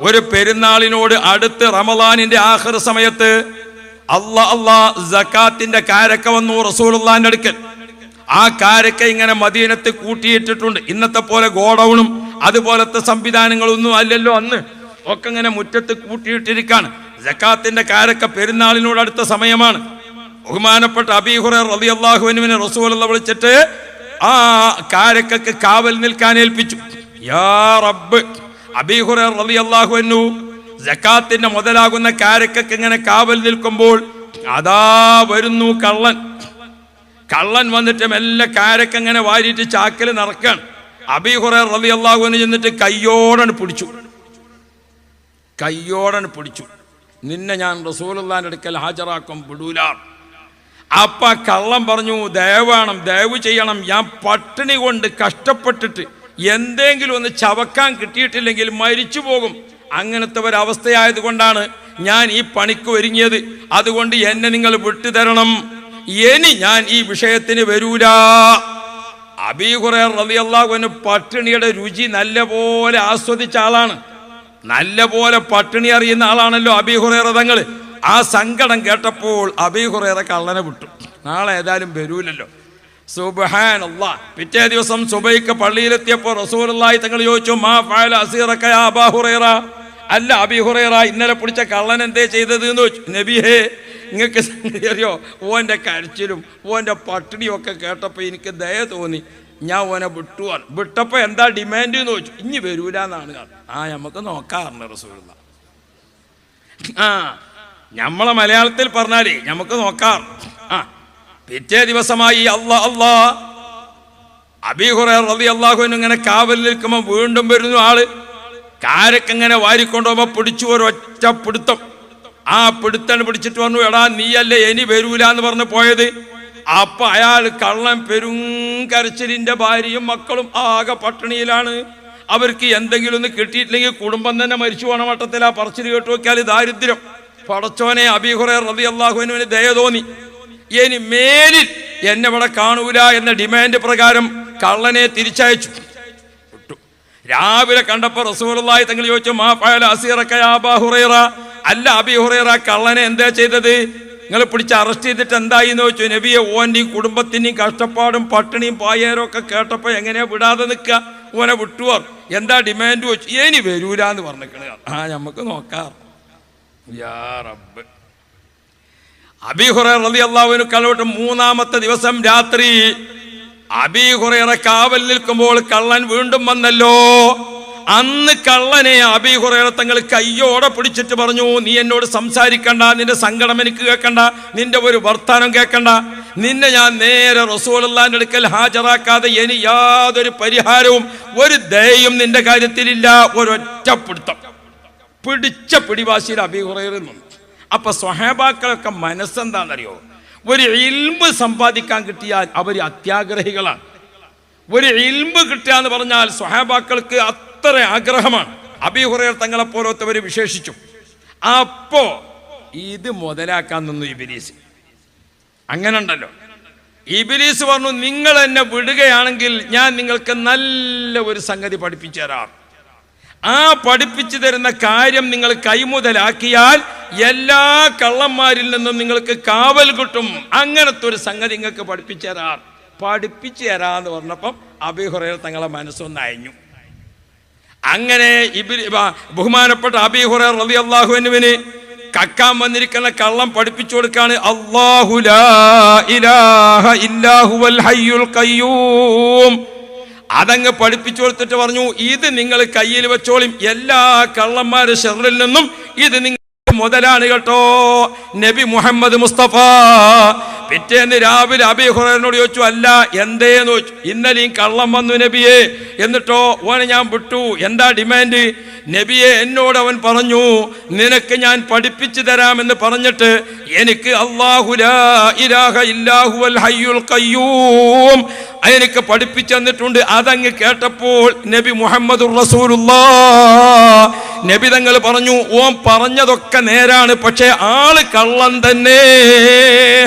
ഒരു പെരുന്നാളിനോട് അടുത്ത് റമളാനിന്റെ ആഖിർ സമയത്ത് സക്കാത്തിന്റെ കാരക്ക വന്നു റസൂലുള്ളാഹിന്റെ അടുക്കൽ. ആ കാരക്ക ഇങ്ങനെ മദീനത്ത് കൂട്ടിയിട്ടിട്ടുണ്ട്. ഇന്നത്തെ പോലെ ഗോഡൌണും അതുപോലത്തെ സംവിധാനങ്ങളൊന്നും അല്ലല്ലോ അന്ന്. ഒക്കെ ഇങ്ങനെ മുറ്റത്ത് കൂട്ടിയിട്ടിരിക്കാണ്. സക്കാത്തിന്റെ കാരക്ക പെരുന്നാളിനോട് അടുത്ത സമയമാണ്. ബഹുമാനപ്പെട്ട അബീ ഹുറൈറ റളിയല്ലാഹു അൻഹുവിനെ റസൂലുള്ളാഹി വിളിച്ചിട്ട് ആ കാരക്കക്ക് കാവൽ നിൽക്കാൻ ഏൽപ്പിച്ചു. യാ റബ്ബ്, അബീ ഹുറൈറ റളിയല്ലാഹു അൻഹു സക്കാത്തിന്റെ മുതലാകുന്ന കാരക്കക്ക് ഇങ്ങനെ കാവൽ നിൽക്കുമ്പോൾ അതാ വരുന്നു കള്ളൻ വന്നിട്ട് മെല്ലെ കാരക്ക ഇങ്ങനെ വാരിയിട്ട് ചാക്കിൽ നിറക്കാണ്. അബീ ഹുറൈറ റളിയല്ലാഹു അൻഹു ചെന്നിട്ട് കയ്യോടൻ പിടിച്ചു. നിന്നെ ഞാൻ റസൂലുള്ളാഹിന്റെ അടുക്കൽ ഹാജരാക്കും, വിടൂല. അപ്പ കള്ളൻ പറഞ്ഞു, ദയവ് ചെയ്യണം, ഞാൻ പട്ടിണി കൊണ്ട് കഷ്ടപ്പെട്ടിട്ട് എന്തെങ്കിലും ഒന്ന് ചവക്കാൻ കിട്ടിയിട്ടില്ലെങ്കിൽ മരിച്ചു പോകും. അങ്ങനത്തെ ഒരവസ്ഥയായത് കൊണ്ടാണ് ഞാൻ ഈ പണിക്ക് ഒരുങ്ങിയത്. അതുകൊണ്ട് എന്നെ നിങ്ങൾ വിട്ടുതരണം. ഇനി ഞാൻ ഈ വിഷയത്തിന് വരൂല. അബീ ഹുറൈറ റളിയല്ലാഹു അൻഹു പട്ടിണിയുടെ രുചി നല്ലപോലെ ആസ്വദിച്ച ആളാണ്. നല്ലപോലെ പട്ടിണി അറിയുന്ന ആളാണല്ലോ അബീ ഹുറൈറ തങ്ങൾ. ആ സങ്കടം കേട്ടപ്പോൾ അബീ ഹുറൈറ കള്ളനെ വിട്ടു. നാളെ ഏതായാലും വരൂലല്ലോ. സുബ്ഹാനല്ലാഹ്. പിറ്റേ ദിവസം സുബൈക്ക് പള്ളിയിലെത്തിയപ്പോൾ റസൂലുള്ളാഹി തങ്ങൾ ചോദിച്ചു, മാ ഫഅല അസീറക യാ അബാ ഹുറൈറ. അല്ല അബീ ഹുറൈറ, ഇന്നലെ പിടിച്ച കള്ളൻ എന്തേ ചെയ്തത് എന്ന് ചോദിച്ചു. നബിയേ, നിങ്ങൾക്ക് അറിയോ, ഓൻ്റെ കരച്ചിലും ഓൻ്റെ പട്ടിണിയും ഒക്കെ കേട്ടപ്പോൾ എനിക്ക് ദയ തോന്നി. ഞാൻ ഓനെ വിട്ടപ്പോൾ എന്താ ഡിമാൻഡ് എന്ന് ചോദിച്ചു. ഇനി വരൂല എന്നാണ്. നമുക്ക് നോക്കാറുണ്ട് റസൂലുള്ളാഹി. നമ്മളെ മലയാളത്തിൽ പറഞ്ഞാലേ നമുക്ക് നോക്കാം. പിറ്റേ ദിവസമായി അബീ ഹുറൈറ റളിയല്ലാഹു അൻഹു ഇങ്ങനെ കാവൽ നിൽക്കുമ്പോൾ വീണ്ടും വരുന്നു ആള്. കാരക്കിങ്ങനെ വാരിക്കൊണ്ടുപോകുമ്പോൾ പിടിച്ചു ഒരൊറ്റ പിടുത്തം. ആ പിടുത്തം പിടിച്ചിട്ട് പറഞ്ഞു, എടാ നീയല്ലേ ഇനി വരൂല എന്ന് പറഞ്ഞ് പോയത്. അപ്പൊ അയാൾ കള്ളൻ പെരുങ്കരച്ചിലിന്റെ ഭാര്യയും മക്കളും ആകെ പട്ടിണിയിലാണ്. അവർക്ക് എന്തെങ്കിലും ഒന്ന് കിട്ടിയിട്ടില്ലെങ്കിൽ കുടുംബം തന്നെ മരിച്ചു പോണ മട്ടത്തിൽ ആ പറച്ചിൽ കേട്ടു നോക്കിയാൽ ദാരിദ്ര്യം. പടച്ചോനെ, അബീ ഹുറൈറ റളിയല്ലാഹു അൻഹുവിന് ദയ തോന്നി. ഇനി മേലിൽ എന്നെ ഇവിടെ കാണൂല എന്ന ഡിമാൻഡ് പ്രകാരം കള്ളനെ തിരിച്ചയച്ചു. രാവിലെ കണ്ടപ്പോൾ റസൂലുള്ളാഹി തങ്ങൾ ചോദിച്ചു, മാ ഫഅല അസീറക യാ അബാ ഹുറൈറ. അല്ല അബീ ഹുറൈറ, കള്ളനെ എന്താ ചെയ്തത്? നിങ്ങൾ പിടിച്ച് അറസ്റ്റ് ചെയ്തിട്ട് എന്തായി എന്ന് ചോദിച്ചു. നബിയെ, ഓൻ്റെയും കുടുംബത്തിൻ്റെയും കഷ്ടപ്പാടും പട്ടിണിയും പായേരും ഒക്കെ കേട്ടപ്പോൾ എങ്ങനെയാ വിടാതെ നിൽക്കുക? ഓനെ വിട്ടുപോർ. എന്താ ഡിമാൻഡ് ചോദിച്ചു. ഇനി വരൂല എന്ന് പറഞ്ഞിരിക്കണ. നമുക്ക് നോക്കാം. യാ റബ്ബ്. അബീ ഹുറൈറ റളിയല്ലാഹു അൻഹു കലോട്ട് മൂന്നാമത്തെ ദിവസം രാത്രി അബീ ഹുറൈറ കാവൽ നിൽക്കുമ്പോൾ കള്ളൻ വീണ്ടും വന്നല്ലോ. അന്ന് കള്ളനെ അബീ ഹുറൈറ തങ്ങൾ കയ്യോടെ പിടിച്ചിട്ട് പറഞ്ഞു, നീ എന്നോട് സംസാരിക്കണ്ട, നിന്റെ സങ്കടം എനിക്ക് കേൾക്കണ്ട, നിന്റെ ഒരു വർത്താനം കേൾക്കണ്ട, നിന്നെ ഞാൻ നേരെ റസൂലുള്ളാഹിന്റെ അടുക്കൽ ഹാജരാക്കാതെ ഇനി യാതൊരു പരിഹാരവും ഒരു ദയയും നിന്റെ കാര്യത്തിലില്ല. ഒരൊറ്റ പിടുത്തം, പിടിച്ച പിടിവാശിയിൽ അബീ ഹുറൈറ നിന്നു. അപ്പൊ സ്വഹാബാക്കളൊക്കെ മനസ്സെന്താണെന്നറിയോ? ഒരു ഇൽമ് സമ്പാദിക്കാൻ കിട്ടിയാൽ അവർ അത്യാഗ്രഹികളാണ്. ഒരു ഇൽമ് കിട്ടുക എന്ന് പറഞ്ഞാൽ സ്വഹാബാക്കൾക്ക് അത്ര ആഗ്രഹമാണ്. അബീ ഹുറൈറ തങ്ങളെ പോലത്തവർ വിശേഷിച്ചു. അപ്പോ ഇത് മുതലാക്കാൻ നിന്നു ഇബ്ലീസ്. അങ്ങനെ ഉണ്ടല്ലോ, ഇബ്ലീസ് പറഞ്ഞു, നിങ്ങൾ എന്നെ വിടുകയാണെങ്കിൽ ഞാൻ നിങ്ങൾക്ക് നല്ല ഒരു സംഗതി പഠിപ്പിച്ചു തരാം. ആ പഠിപ്പിച്ചു തരുന്ന കാര്യം നിങ്ങൾ കൈമുതലാക്കിയാൽ എല്ലാ കള്ളന്മാരിൽ നിന്നും നിങ്ങൾക്ക് കാവൽ കിട്ടും. അങ്ങനത്തെ ഒരു സംഗതി നിങ്ങൾക്ക് പഠിപ്പിച്ചു തരാന്ന് പറഞ്ഞപ്പം അബീ ഹുറൈറ തങ്ങളെ മനസ്സൊന്ന് അയഞ്ഞു. അങ്ങനെ ബഹുമാനപ്പെട്ട അബീ ഹുറൈറ റളിയല്ലാഹു അൻഹുവിന് കക്കാൻ വന്നിരിക്കുന്ന കള്ളം പഠിപ്പിച്ചു കൊടുക്കാണ്. അല്ലാഹു ലാ ഇലാഹ ഇല്ലാ ഹുവൽ ഹയ്യുൽ ഖയ്യൂം. അതങ്ങ് പഠിപ്പിച്ചു കൊടുത്തിട്ട് പറഞ്ഞു, ഇത് നിങ്ങൾ കയ്യിൽ വെച്ചോളും, എല്ലാ കള്ളന്മാരുടെ ഷർറിൽ നിന്നും ഇത് നിങ്ങൾ മുതലാണ് കേട്ടോ. നബി മുഹമ്മദ് മുസ്തഫ പിറ്റേന്ന് രാവിലെ അബീ ഹുറൈറയോട് ചോദിച്ചു, അല്ല എന്തേന്ന് ചോദിച്ചു. ഇന്നലെയും കള്ളം വന്നു നബിയെ, എന്നിട്ടോ ഓനെ ഞാൻ വിട്ടു, എന്താ ഡിമാൻഡ്? നബിയെ, എന്നോട് അവൻ പറഞ്ഞു നിനക്ക് ഞാൻ പഠിപ്പിച്ചു തരാമെന്ന് പറഞ്ഞിട്ട് എനിക്ക് അല്ലാഹു ലാ ഇലാഹ ഇല്ലാ ഹുവൽ ഹയ്യുൽ ഖയ്യൂം എനിക്ക് പഠിപ്പിച്ചു തന്നിട്ടുണ്ട്. അതങ്ങ് കേട്ടപ്പോൾ നബി മുഹമ്മദുർ റസൂലുള്ളാഹ് നബി തങ്ങൾ പറഞ്ഞു, ഓൻ പറഞ്ഞതൊക്കെ നേരാണ്, പക്ഷേ ആള് കള്ളൻ തന്നെ.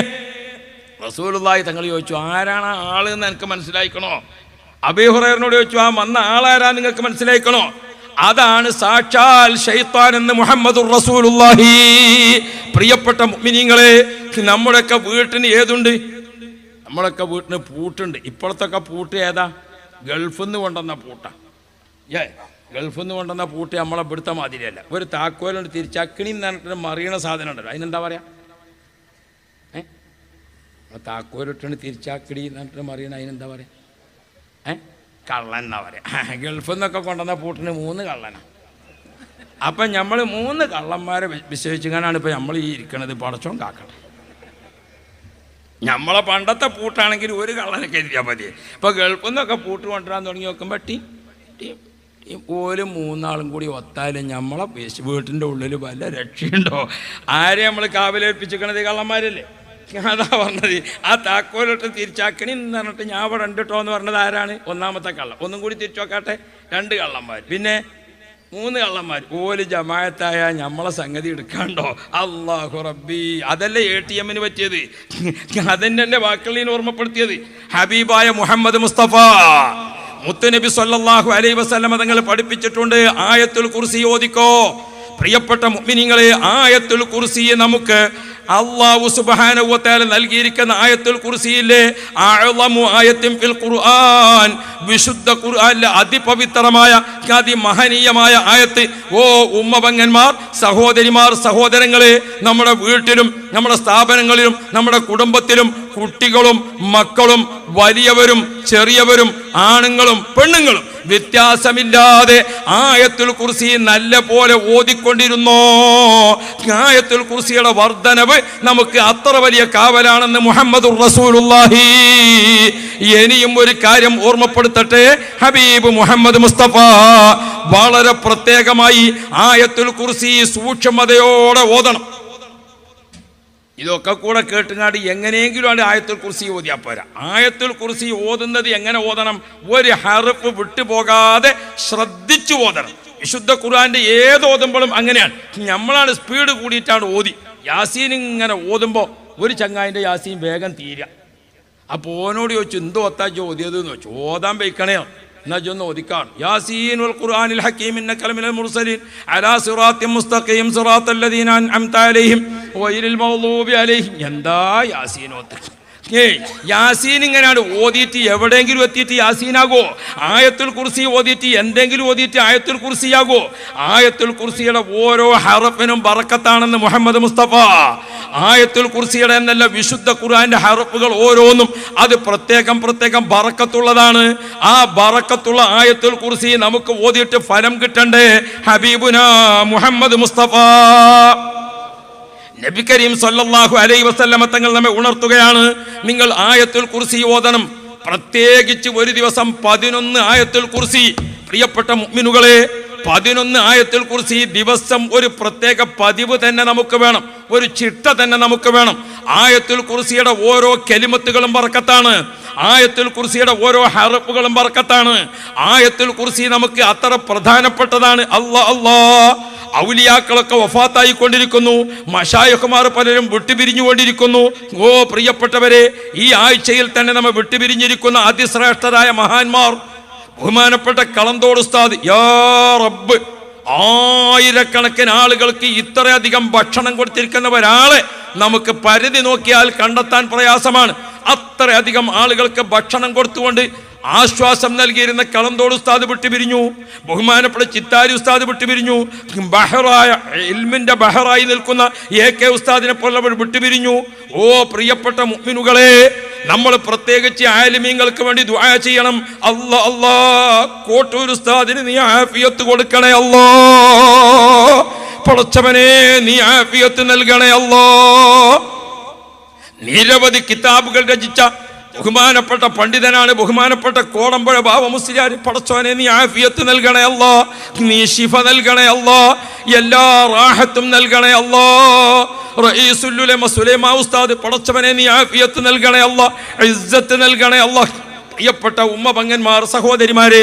റസൂലുള്ളാഹി തങ്ങൾ ചോദിച്ചു, ആരാണ് ആള് എന്ന് എനിക്ക് മനസ്സിലായിക്കണോ? അബീ ഹുറൈറയോട് ചോദിച്ചു, ആ വന്ന ആളാരാ നിങ്ങൾക്ക് മനസ്സിലായിക്കണോ? അതാണ് സാക്ഷാൽ ശൈത്താൻ എന്ന് മുഹമ്മദുർ റസൂലുള്ളാഹി. പ്രിയപ്പെട്ട മുഅ്മിനീങ്ങളെ, നമ്മുടെയൊക്കെ വീട്ടിന് ഏതുണ്ട്? നമ്മളൊക്കെ വീട്ടിന് പൂട്ടുണ്ട്. ഇപ്പോഴത്തൊക്കെ പൂട്ട് ഏതാ? ഗൾഫിൽ നിന്ന് കൊണ്ടുവന്ന പൂട്ടാ. ഗൾഫിൽ നിന്ന് കൊണ്ടുവന്ന പൂട്ട് നമ്മളെ ഇവിടുത്തെ മാതിരിയല്ല. ഒരു താക്കോലുണ്ട്, തിരിച്ചക്കിണി എന്ന് പറഞ്ഞിട്ട് മറിയണ സാധനം ഉണ്ടല്ലോ, അതിനെന്താ പറയാ? താക്കോലിട്ടാണ് തിരിച്ചാക്കിടി എന്ന് പറഞ്ഞിട്ട് മറിയണ, അതിനെന്താ പറയാ? കള്ളൻ എന്നാ പറയാ. ഗൾഫിൽ നിന്നൊക്കെ കൊണ്ടുവന്ന പൂട്ടിന് 3 കള്ളനാണ്. അപ്പം നമ്മൾ 3 കള്ളന്മാരെ വിശേഷിച്ചാണ് ഇപ്പം നമ്മൾ ഈ ഇരിക്കണത്. പടച്ചോൻ കാക്കട്ടെ. നമ്മളെ പണ്ടത്തെ പൂട്ടാണെങ്കിൽ ഒരു കള്ളനൊക്കെ എഴുതിയാൽ മതി. ഇപ്പോൾ ഗൾഫിൽ നിന്നൊക്കെ പൂട്ട് കൊണ്ടുവരാൻ തുടങ്ങി നോക്കുമ്പോൾ ഓലും 3 ആളും കൂടി ഒത്താലും നമ്മളെ വീട്ടിൻ്റെ ഉള്ളിൽ വല്ല രക്ഷയുണ്ടോ? ആരെ നമ്മൾ കാവലേൽപ്പിച്ചിരിക്കണത്? കള്ളന്മാരല്ലേ. അതാ പറഞ്ഞത്. ആ താക്കോലിട്ട് തിരിച്ചാക്കണി എന്ന് പറഞ്ഞിട്ട് ഞാൻ അവിടെ ഉണ്ട് കേട്ടോ എന്ന് പറഞ്ഞത് ആരാണ്? ഒന്നാമത്തെ കള്ളം. ഒന്നും കൂടി തിരിച്ചു നോക്കാട്ടെ, 2 കള്ളന്മാർ, പിന്നെ 3 കള്ളന്മാർ. ഓല് ജമാഅത്തായ നമ്മളെ സംഗതി എടുക്കാണ്ടോ? അല്ലാഹു റബ്ബി. അതല്ലേ ATM പറ്റിയത്. അതെന്നെ വാക്കുകളിൽ ഓർമ്മപ്പെടുത്തിയത്. ഹബീബായ മുഹമ്മദ് മുസ്തഫ മുത്തുനബി സല്ലല്ലാഹു അലൈഹി വസല്ലം തങ്ങൾ പഠിപ്പിച്ചിട്ടുണ്ട്, ആയത്തുൽ കുർസി ഓതിക്കോ. പ്രിയപ്പെട്ട മുഅ്മിനീങ്ങളെ, ആയത്തുൽ കുർസി നമുക്ക് അല്ലാഹു സുബ്ഹാനഹു വ തആല നൽകിയിരിക്കുന്ന ആയത്തുൽ കുർസിയിലെ അഅ്ളമു ആയത്തിൻ ഫിൽ ഖുർആൻ, വിശുദ്ധ ഖുർആനിലെ അതിപവിത്രമായ അതിമഹനീയമായ ആയത്ത്. ഓ ഉമ്മപങ്ങന്മാർ, സഹോദരിമാർ, സഹോദരങ്ങളെ, നമ്മുടെ വീട്ടിലും നമ്മുടെ സ്ഥാപനങ്ങളിലും നമ്മുടെ കുടുംബത്തിലും കുട്ടികളും മക്കളും വലിയവരും ചെറിയവരും ആണുങ്ങളും പെണ്ണുങ്ങളും വ്യത്യാസമില്ലാതെ ആയത്തുൽ കുർസി നല്ല പോലെ ഓതിക്കൊണ്ടിരുന്നോ. ആയത്തുൽ കുർസിയുടെ വർധനവ് നമുക്ക് അത്ര വലിയ കാവലാണെന്ന് മുഹമ്മദുർ റസൂലുള്ളാഹി. ഇനിയും ഒരു കാര്യം ഓർമ്മപ്പെടുത്തട്ടെ, ഹബീബ് മുഹമ്മദ് മുസ്തഫ വളരെ പ്രത്യേകമായി ആയത്തുൽ കുർസി സൂക്ഷ്മതയോടെ ഓതണം. ഇതൊക്കെ കൂടെ കേട്ടുങ്ങാണ്ട് എങ്ങനെയെങ്കിലും ആണ് ആയത്തുൽ കുർസി ഓതിയാൽ പോരാ. ആയത്തുൽ കുർസി ഓതുന്നത് എങ്ങനെ ഓതണം? ഒരു ഹർഫ് വിട്ടുപോകാതെ ശ്രദ്ധിച്ചു ഓതണം. വിശുദ്ധ ഖുർആന്റെ ഏത് ഓതുമ്പോഴും അങ്ങനെയാണ്. നമ്മളാണ് സ്പീഡ് കൂടിയിട്ടാണ് ഓതി. യാസീൻ ഇങ്ങനെ ഓതുമ്പോൾ ഒരു ചങ്ങായിൻ്റെ യാസീൻ വേഗം തീരുക. അപ്പോൾ ഓനോട് ചോദിച്ചു, എന്തോ ഒത്താച്ച് ഓതിയത് എന്ന് ചോദിച്ചു. ഓതാൻ വയ്ക്കണേ എന്നാ ചൊന്ന് ഓതിക്കാണ്. യാസീൻ വൽ ഖുർആനിൽ ഹക്കീം ഇന്നക ലമിനൽ മുർസലീൻ അലാ സിറാത്തിൻ മുസ്തഖീം സിറാത്തൽ ലദീന അൻഅംത അലൈഹിം ഗൈറിൽ മഗ്ദൂബി അലൈഹിം. എന്താ യാസീൻ ഓത്ത്? യാസീൻ ഇങ്ങനെയാണ് ഓതിയിട്ട് എവിടെയെങ്കിലും എത്തിയിട്ട് യാസീനാകോ? ആയത്തുൽ കുർസി ഓതിയിട്ട് എന്തെങ്കിലും ഓതിയിട്ട് ആയത്തുൽ കുർസിയാകോ? ആയത്തുൽ കുർസിയുടെ ഓരോ ഹറഫിനും ബറക്കത്താണെന്ന് മുഹമ്മദ് മുസ്തഫ. ആയത്തുൽ കുർസിയുടെ എന്നല്ല, വിശുദ്ധ ഖുർആന്റെ ഹറഫുകൾ ഓരോന്നും അത് പ്രത്യേകം പ്രത്യേകം ബറക്കത്തുള്ളതാണ്. ആ ബറക്കത്തുള്ള ആയത്തുൽ കുർസി നമുക്ക് ഓതിയിട്ട് ഫലം കിട്ടണ്ടേ? ഹബീബുനാ മുഹമ്മദ് മുസ്തഫ നബി കരീം സല്ലല്ലാഹു അലൈഹി വസല്ലമ തങ്ങൾ നമ്മെ ഉണർത്തുകയാണ്, നിങ്ങൾ ആയത്തുൽ കുർസി ഓതണം. പ്രത്യേകിച്ച് ഒരു ദിവസം 11 ആയത്തുൽ കുർസി. പ്രിയപ്പെട്ട മുഅ്മിനുകളെ, 11 ആയത്തുൽ കുർസി ദിവസം ഒരു പ്രത്യേക പതിവ് തന്നെ നമുക്ക് വേണം, ഒരു ചിട്ട തന്നെ നമുക്ക് വേണം. ആയത്തുൽ കുർസിയുടെ ഓരോ കലിമത്തുകളും ബർക്കത്താണ്. ആയത്തുൽ കുർസിയുടെ ഓരോ ഹർഫുകളും ബർക്കത്താണ്. ആയത്തുൽ കുർസി നമുക്ക് അത്ര പ്രധാനപ്പെട്ടതാണ്. അല്ലാ ഔലിയാക്കളൊക്കെ വഫാത്തായിക്കൊണ്ടിരിക്കുന്നു, മശായിഖുമാർ പലരും വിട്ടുപിരിഞ്ഞുകൊണ്ടിരിക്കുന്നു. ഓ പ്രിയപ്പെട്ടവരെ, ഈ ആഴ്ചയിൽ തന്നെ നമ്മൾ വിട്ടുപിരിഞ്ഞിരിക്കുന്ന അതിശ്രേഷ്ഠരായ മഹാന്മാർ, ബഹുമാനപ്പെട്ട കളന്തോട് ഉസ്താദ്, യാ റബ്ബ്, ആയിരക്കണക്കിന് ആളുകൾക്ക് ഇത്രയധികം ഭക്ഷണം കൊടുത്തിരിക്കുന്ന ഒരാളെ നമുക്ക് പരിധി നോക്കിയാൽ കണ്ടെത്താൻ പ്രയാസമാണ്. അത്രയധികം ആളുകൾക്ക് ഭക്ഷണം കൊടുത്തുകൊണ്ട് ആശ്വാസം നൽകിയിരുന്ന കളന്തോട് ഉസ്താദ് വിട്ടുപിരിഞ്ഞു. ബഹുമാനപ്പെട്ട ചിത്താരി ഉസ്താദ് വിട്ടുപിരിഞ്ഞു. ബഹറായ ഇൽമിന്റെ ബഹറായി നിൽക്കുന്ന AK ഉസ്താദിനെ പോലുള്ളവർ വിട്ടുപിരിഞ്ഞു. ഓ പ്രിയപ്പെട്ട മുഅ്മിനുകളെ, നമ്മൾ പ്രത്യേകിച്ച് ആലിമീങ്ങൾക്ക് വേണ്ടി ദുആ ചെയ്യണം. അല്ലാ കോട്ടൂർ ഉസ്താദിന് നീ ആഫിയത്ത് കൊടുക്കണേ അല്ലാ. പടച്ചവനെ നീ ആഫിയത്ത് നൽകണേ അല്ലാ. നിരവധി കിതാബുകൾ രചിച്ച ബഹുമാനപ്പെട്ട പണ്ഡിതനാണ് ബഹുമാനപ്പെട്ട കോടമ്പുഴ ബാവ മുസ്ലിയാർ. പടച്ചോനെ നീ ആഫിയത്ത് നൽകണേ അല്ലാ, നീ ശിഫ നൽകണേ അല്ലാ, എല്ലാ റാഹത്തും നൽകണേ അല്ലാ. റഈസുൽ ഉലമ സുലൈമാ ഉസ്താദ്, പടച്ചവനെ നീ ആഫിയത്ത് നൽകണേ അല്ലാ, ഇസ്സത്ത് നൽകണേ അല്ലാ. പ്രിയപ്പെട്ട ഉമ്മ പങ്ങന്മാർ, സഹോദരിമാരെ,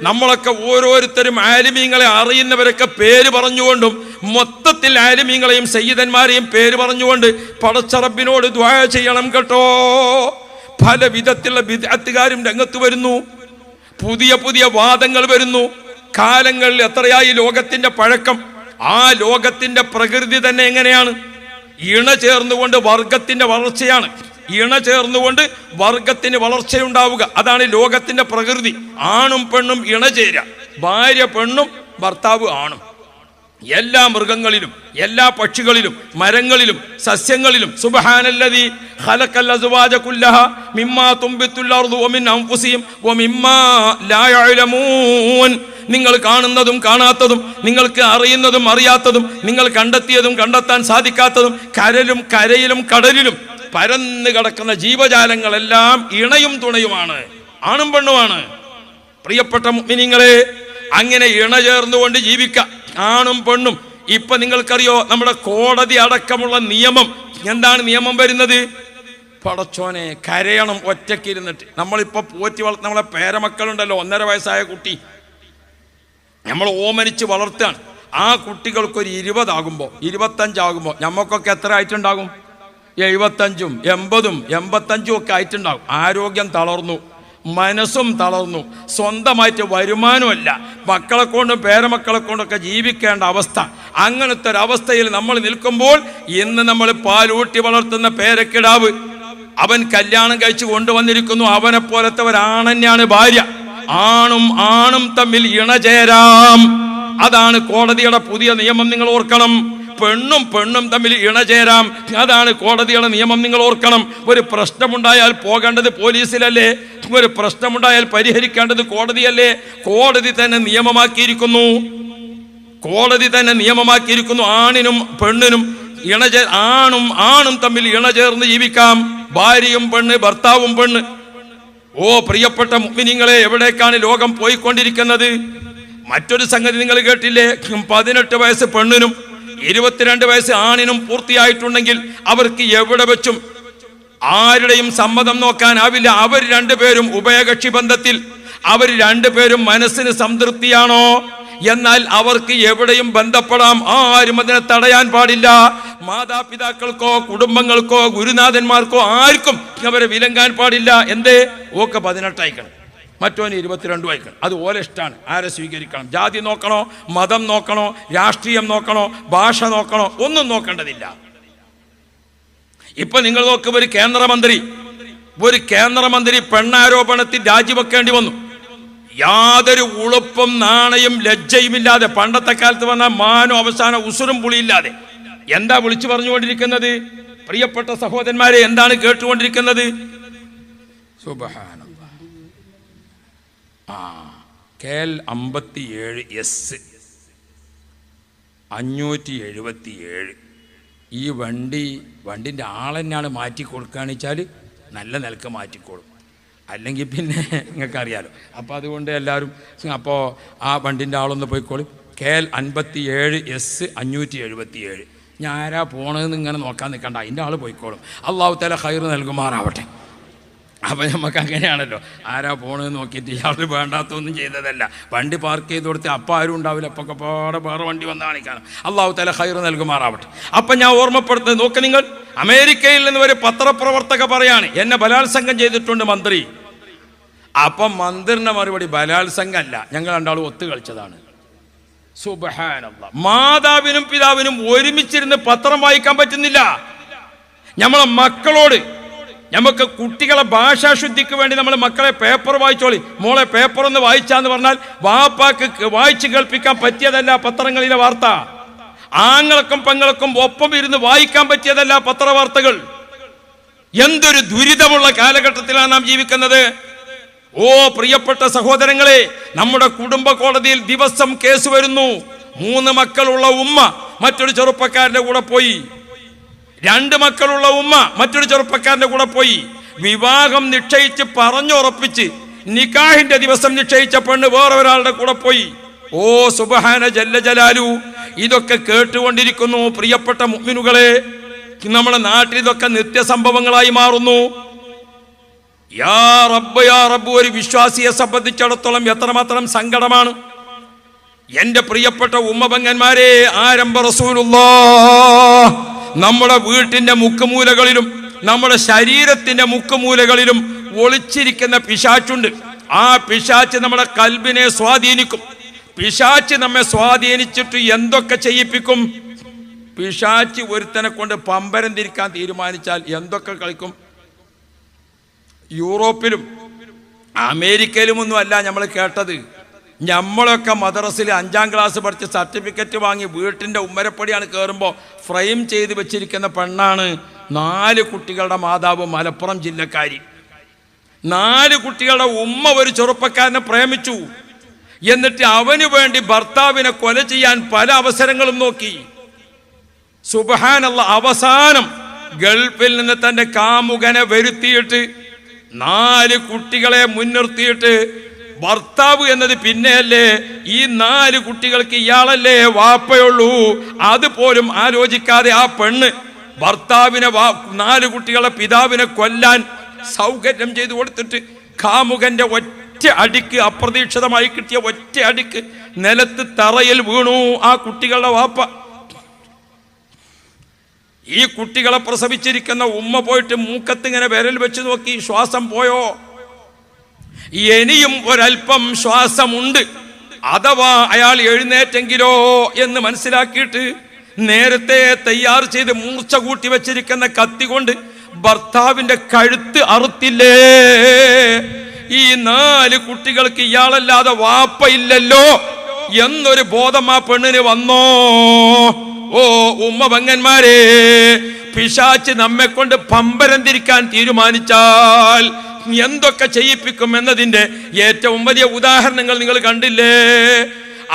നമ്മളൊക്കെ ഓരോരുത്തരും ആലിമീങ്ങളെ അറിയുന്നവരൊക്കെ പേര് പറഞ്ഞുകൊണ്ടും മൊത്തത്തിൽ ആലിമീങ്ങളെയും സയ്യിദന്മാരെയും പേര് പറഞ്ഞുകൊണ്ട് പടച്ച റബ്ബിനോട് ദുആ ചെയ്യണം കേട്ടോ. പല വിധത്തിലുള്ള ബിദ്അത്തുകാരും രംഗത്ത് വരുന്നു, പുതിയ പുതിയ വാദങ്ങൾ വരുന്നു. കാലങ്ങളിൽ എത്രയായി ലോകത്തിന്റെ പഴക്കം, ആ ലോകത്തിന്റെ പ്രകൃതി തന്നെ എങ്ങനെയാണ്? ഇണ ചേർന്നുകൊണ്ട് വർഗത്തിന്റെ വളർച്ചയാണ്. ഇണ ചേർന്നുകൊണ്ട് വർഗത്തിന് വളർച്ചയുണ്ടാവുക, അതാണ് ലോകത്തിന്റെ പ്രകൃതി. ആണും പെണ്ണും ഇണ ചേരുക, ഭാര്യ പെണ്ണും ഭർത്താവ് ആണും. എല്ലാ മൃഗങ്ങളിലും, എല്ലാ പക്ഷികളിലും, മരങ്ങളിലും, സസ്യങ്ങളിലും സുബ്ഹാനല്ലദീ ഖലഖൽ അസ്വാജ കുല്ലഹ മിമ്മാ തുംബിത്തുൽ അർദു വമിൻ അൻഫുസിഹിം വമിമ്മാ ലാ യഅലമൂൻ. നിങ്ങൾ കാണുന്നതും കാണാത്തതും, നിങ്ങൾക്ക് അറിയുന്നതും അറിയാത്തതും, നിങ്ങൾ കണ്ടെത്തിയതും കണ്ടെത്താൻ സാധിക്കാത്തതും, കരലും കരയിലും കടലിലും പരന്നു കിടക്കുന്ന ജീവജാലങ്ങളെല്ലാം ഇണയും തുണയുമാണ്, ആണും പെണ്ണുമാണ്. പ്രിയപ്പെട്ട മുഅ്മിനീങ്ങളെ, അങ്ങനെ ഇണ ചേർന്നുകൊണ്ട് ജീവിക്കാം, ആണും പെണ്ണും. ഇപ്പൊ നിങ്ങൾക്കറിയോ നമ്മുടെ കോടതി അടക്കമുള്ള നിയമം എന്താണ്? നിയമം വരുന്നത്, പടച്ചോനെ കരയണം ഒറ്റയ്ക്കിരുന്നിട്ട്. നമ്മളിപ്പോ പോറ്റി വളർത്ത നമ്മളെ പേരമക്കളുണ്ടല്ലോ, 1.5 വയസ്സായ കുട്ടി നമ്മൾ ഓമനിച്ച് വളർത്തുകയാണ്. ആ കുട്ടികൾക്കൊരു 20 ആകുമ്പോൾ 25 ആകുമ്പോൾ നമുക്കൊക്കെ എത്ര ആയിട്ടുണ്ടാകും? 75ഉം 80ഉം 85ഉം ഒക്കെ ആയിട്ടുണ്ടാകും. ആരോഗ്യം തളർന്നു, മനസ്സും തളർന്നു, സ്വന്തമായിട്ട് വരുമാനമല്ല, മക്കളെ കൊണ്ടും പേരമക്കളെ കൊണ്ടൊക്കെ ജീവിക്കേണ്ട അവസ്ഥ. അങ്ങനത്തെ ഒരവസ്ഥയിൽ നമ്മൾ നിൽക്കുമ്പോൾ ഇന്ന് നമ്മൾ പാലൂട്ടി വളർത്തുന്ന പേരക്കിടാവ്, അവൻ കല്യാണം കഴിച്ച് കൊണ്ടുവന്നിരിക്കുന്നു. അവനെ പോലത്തെ ഒരാണെന്നെയാണ് ഭാര്യ. ആണും ആണും തമ്മിൽ ഇണചേരാം, അതാണ് കോടതിയുടെ പുതിയ നിയമം, നിങ്ങൾ ഓർക്കണം. പെണ്ണും പെണ്ണും തമ്മിൽ ഇണചേരാം, അതാണ് കോടതിയുടെ നിയമം, നിങ്ങൾ ഓർക്കണം. ഒരു പ്രശ്നമുണ്ടായാൽ പോകേണ്ടത് പോലീസിലല്ലേ? ഒരു പ്രശ്നമുണ്ടായാൽ പരിഹരിക്കേണ്ടത് കോടതിയല്ലേ? കോടതി തന്നെ നിയമമാക്കിയിരിക്കുന്നു, കോടതി തന്നെ നിയമമാക്കിയിരിക്കുന്നു. ആണിനും പെണ്ണിനും ആണും ആണും തമ്മിൽ ഇണചേർന്ന് ജീവിക്കാം, ഭാര്യയും പെണ്ണ്, ഭർത്താവും പെണ്ണ്. ഓ പ്രിയപ്പെട്ട മുഅ്മിനീങ്ങളെ, എവിടേക്കാണ് ലോകം പോയിക്കൊണ്ടിരിക്കുന്നത്? മറ്റൊരു സംഗതി നിങ്ങൾ കേട്ടില്ലേ? 18 വയസ്സ് പെണ്ണിനും 22 വയസ്സ് ആണിനും പൂർത്തിയായിട്ടുണ്ടെങ്കിൽ അവർക്ക് എവിടെ വെച്ചും ആരുടെയും സമ്മതം നോക്കാനാവില്ല. അവർ രണ്ടുപേരും ഉഭയകക്ഷി ബന്ധത്തിൽ, അവർ രണ്ടുപേരും മനസ്സിന് സംതൃപ്തിയാണോ, എന്നാൽ അവർക്ക് എവിടെയും ബന്ധപ്പെടാം, ആരും അതിനെ തടയാൻ പാടില്ല. മാതാപിതാക്കൾക്കോ കുടുംബങ്ങൾക്കോ ഗുരുനാഥന്മാർക്കോ ആർക്കും അവരെ വിലങ്ങാൻ പാടില്ല. എന്തേ? ഓക്കെ 18 ആയിക്കണം, മറ്റോന് 22 ആയിക്കണം. അത് ഓലെ ഇഷ്ടമാണ്, ആരെ സ്വീകരിക്കണം. ജാതി നോക്കണോ, മതം നോക്കണോ, രാഷ്ട്രീയം നോക്കണോ, ഭാഷ നോക്കണോ, ഒന്നും നോക്കേണ്ടതില്ല. ഇപ്പൊ നിങ്ങൾ നോക്കും, ഒരു കേന്ദ്രമന്ത്രി ഒരു കേന്ദ്രമന്ത്രി പെണ്ണാരോപണത്തിൽ രാജിവെക്കേണ്ടി വന്നു. യാതൊരു ഉളുപ്പും നാണയും ലജ്ജയുമില്ലാതെ, പണ്ടത്തെ കാലത്ത് വന്ന മാനോ അവസാനം ഉസുറും പുളിയില്ലാതെ എന്താ വിളിച്ചു പറഞ്ഞുകൊണ്ടിരിക്കുന്നത്? പ്രിയപ്പെട്ട സഹോദരന്മാരെ, എന്താണ് കേട്ടുകൊണ്ടിരിക്കുന്നത്? സുബ്ഹാനല്ലാഹ്. KL 57S 577 ഈ വണ്ടിൻ്റെ ആളെന്നാണ് മാറ്റി കൊടുക്കുകയെന്ന് വെച്ചാൽ നല്ല നിലക്ക് മാറ്റിക്കോളും, അല്ലെങ്കിൽ പിന്നെ നിങ്ങൾക്കറിയാലോ. അപ്പോൾ അതുകൊണ്ട് എല്ലാവരും അപ്പോൾ ആ വണ്ടിൻ്റെ ആളൊന്ന് പോയിക്കോളും. KL 57S 577. ഞാൻ ആരാ പോണതെന്ന് ഇങ്ങനെ നോക്കാൻ നിൽക്കണ്ട, അതിൻ്റെ ആൾ പോയിക്കോളും. അള്ളാഹു തആല ഖൈർ നൽകുമാറാവട്ടെ. അപ്പം നമുക്ക് അങ്ങനെയാണല്ലോ, ആരാ പോണെന്ന് നോക്കിയിട്ട് ഇയാൾ വേണ്ടാത്തൊന്നും ചെയ്തതല്ല. വണ്ടി പാർക്ക് ചെയ്ത് കൊടുത്ത് അപ്പം ആരും ഉണ്ടാവില്ല, അപ്പൊക്കെ പാടെ വേറെ വണ്ടി വന്ന് കാണിക്കണം. അള്ളാഹു തആല ഖൈർ നൽകുമാറാവട്ടെ. അപ്പം ഞാൻ ഓർമ്മപ്പെടുത്തുന്നത് നോക്ക് നിങ്ങൾ, അമേരിക്കയിൽ നിന്ന് ഒരു പത്രപ്രവർത്തക പറയാണ് എന്നെ ബലാത്സംഗം ചെയ്തിട്ടുണ്ട് മന്ത്രി. അപ്പം മന്ത്രിൻ്റെ മറുപടി ബലാത്സംഗമല്ല, ഞങ്ങൾ രണ്ടാളും ഒത്തു കളിച്ചതാണ്. സുബ്ഹാനല്ലാഹ്. മാതാവിനും പിതാവിനും ഒരുമിച്ചിരുന്ന് പത്രം വായിക്കാൻ പറ്റുന്നില്ല. നമ്മളെ മക്കളോട്, നമുക്ക് കുട്ടികളെ ഭാഷാശുദ്ധിക്ക് വേണ്ടി നമ്മൾ മക്കളെ പേപ്പർ വായിച്ചോളി, മോളെ പേപ്പർ ഒന്ന് വായിച്ചാന്ന് പറഞ്ഞാൽ വാപ്പാക്ക് വായിച്ചു കേൾപ്പിക്കാൻ പറ്റിയതല്ല പത്രങ്ങളിലെ വാർത്ത. ആങ്ങൾക്കും പെങ്ങൾക്കും ഒപ്പം ഇരുന്ന് വായിക്കാൻ പറ്റിയതല്ല പത്രവാർത്തകൾ. എന്തൊരു ദുരിതമുള്ള കാലഘട്ടത്തിലാണ് നാം ജീവിക്കുന്നത്. ഓ പ്രിയപ്പെട്ട സഹോദരങ്ങളെ, നമ്മുടെ കുടുംബ കോടതിയിൽ ദിവസം കേസ് വരുന്നു. 3 മക്കളുള്ള ഉമ്മ മറ്റൊരു ചെറുപ്പക്കാരന്റെ കൂടെ പോയി, 2 മക്കളുള്ള ഉമ്മ മറ്റൊരു ചെറുപ്പക്കാരന്റെ കൂടെ പോയി. വിവാഹം നിശ്ചയിച്ച് പറഞ്ഞുറപ്പിച്ച് നിക്കാഹിന്റെ ദിവസം നിശ്ചയിച്ച പെണ്ണ് വേറെ ഒരാളുടെ കൂടെ പോയി. ഓ സുബ്ഹാന ജല്ല ജലാലു. ഇതൊക്കെ കേട്ടുകൊണ്ടിരിക്കുന്നു പ്രിയപ്പെട്ട മുഅ്മിനുകളെ. നമ്മുടെ നാട്ടിൽ ഇതൊക്കെ നിത്യസംഭവങ്ങളായി മാറുന്നു. യാ റബ്ബ് യാ റബ്ബ്. ഒരു വിശ്വാസിയെ സംബന്ധിച്ചിടത്തോളം എത്രമാത്രം സങ്കടമാണ്. എൻ്റെ പ്രിയപ്പെട്ട ഉമ്മപെങ്ങന്മാരെ, ആരംഭ റസൂലുള്ളാഹ് നമ്മുടെ വീട്ടിൻ്റെ മുക്കുമൂലകളിലും നമ്മുടെ ശരീരത്തിൻ്റെ മുക്കുമൂലകളിലും ഒളിച്ചിരിക്കുന്ന പിശാച്ചുണ്ട്. ആ പിശാച്ച് നമ്മുടെ കൽബിനെ സ്വാധീനിക്കും. പിശാച്ച് നമ്മെ സ്വാധീനിച്ചിട്ട് എന്തൊക്കെ ചെയ്യിപ്പിക്കും? പിശാച്ച് ഒരുത്തനെ കൊണ്ട് പമ്പരം തിരിക്കാൻ തീരുമാനിച്ചാൽ എന്തൊക്കെ കളിക്കും? യൂറോപ്പിലും അമേരിക്കയിലുമൊന്നും അല്ല നമ്മൾ കേട്ടത്. നമ്മളൊക്കെ മദ്രസയിൽ 5ാം ക്ലാസ് പഠിച്ച് സർട്ടിഫിക്കറ്റ് വാങ്ങി വീട്ടിൻ്റെ ഉമ്മരപ്പടിയാണ് കയറുമ്പോൾ ഫ്രെയിം ചെയ്ത് വെച്ചിരിക്കുന്ന പെണ്ണാണ് 4 കുട്ടികളുടെ മാതാവ്, മലപ്പുറം ജില്ലക്കാരി. 4 കുട്ടികളുടെ ഉമ്മ ഒരു ചെറുപ്പക്കാരനെ പ്രേമിച്ചു. എന്നിട്ട് അവന് വേണ്ടി ഭർത്താവിനെ കൊല ചെയ്യാൻ പല അവസരങ്ങളും നോക്കി. സുബ്ഹാനല്ലാഹ്. അവസാനം ഗൾഫിൽ നിന്ന് തൻ്റെ കാമുകനെ വരുത്തിയിട്ട് 4 കുട്ടികളെ മുൻനിർത്തിയിട്ട്, ഭർത്താവ് എന്നത് പിന്നെയല്ലേ, ഈ 4 കുട്ടികൾക്ക് ഇയാളല്ലേ വാപ്പയുള്ളൂ, അതുപോലും ആലോചിക്കാതെ ആ പെണ്ണ് ഭർത്താവിനെ 4 കുട്ടികളെ പിതാവിനെ കൊല്ലാൻ സൗകര്യം ചെയ്തു കൊടുത്തിട്ട് കാമുകന്റെ ഒറ്റ അടിക്ക്, അപ്രതീക്ഷിതമായി കിട്ടിയ ഒറ്റ അടിക്ക് നിലത്ത് തറയിൽ വീണു ആ കുട്ടികളുടെ വാപ്പ. ഈ കുട്ടികളെ പ്രസവിച്ചിരിക്കുന്ന ഉമ്മ പോയിട്ട് മൂക്കത്തിങ്ങനെ വിരൽ വെച്ച് നോക്കി, ശ്വാസം പോയോ? ഇനിയും ഒരൽപ്പം ശ്വാസമുണ്ട്, അഥവാ അയാൾ എഴുന്നേറ്റെങ്കിലോ എന്ന് മനസ്സിലാക്കിയിട്ട് നേരത്തെ തയ്യാർ ചെയ്ത് മൂർച്ച കൂട്ടി വെച്ചിരിക്കുന്ന കത്തി കൊണ്ട് ഭർത്താവിന്റെ കഴുത്ത് അറുത്തില്ലേ? ഈ 4 കുട്ടികൾക്ക് ഇയാളല്ലാതെ വാപ്പയില്ലല്ലോ എന്നൊരു ബോധം ആ പെണ്ണിന് വന്നോ? ഓ ഉമ്മ പെങ്ങന്മാരെ, പിശാച്ച് നമ്മെ കൊണ്ട് പമ്പരം തിരിക്കാൻ തീരുമാനിച്ചാൽ എന്തൊക്കെ ചെയ്യിപ്പിക്കും എന്നതിൻ്റെ ഏറ്റവും വലിയ ഉദാഹരണങ്ങൾ നിങ്ങൾ കണ്ടില്ലേ?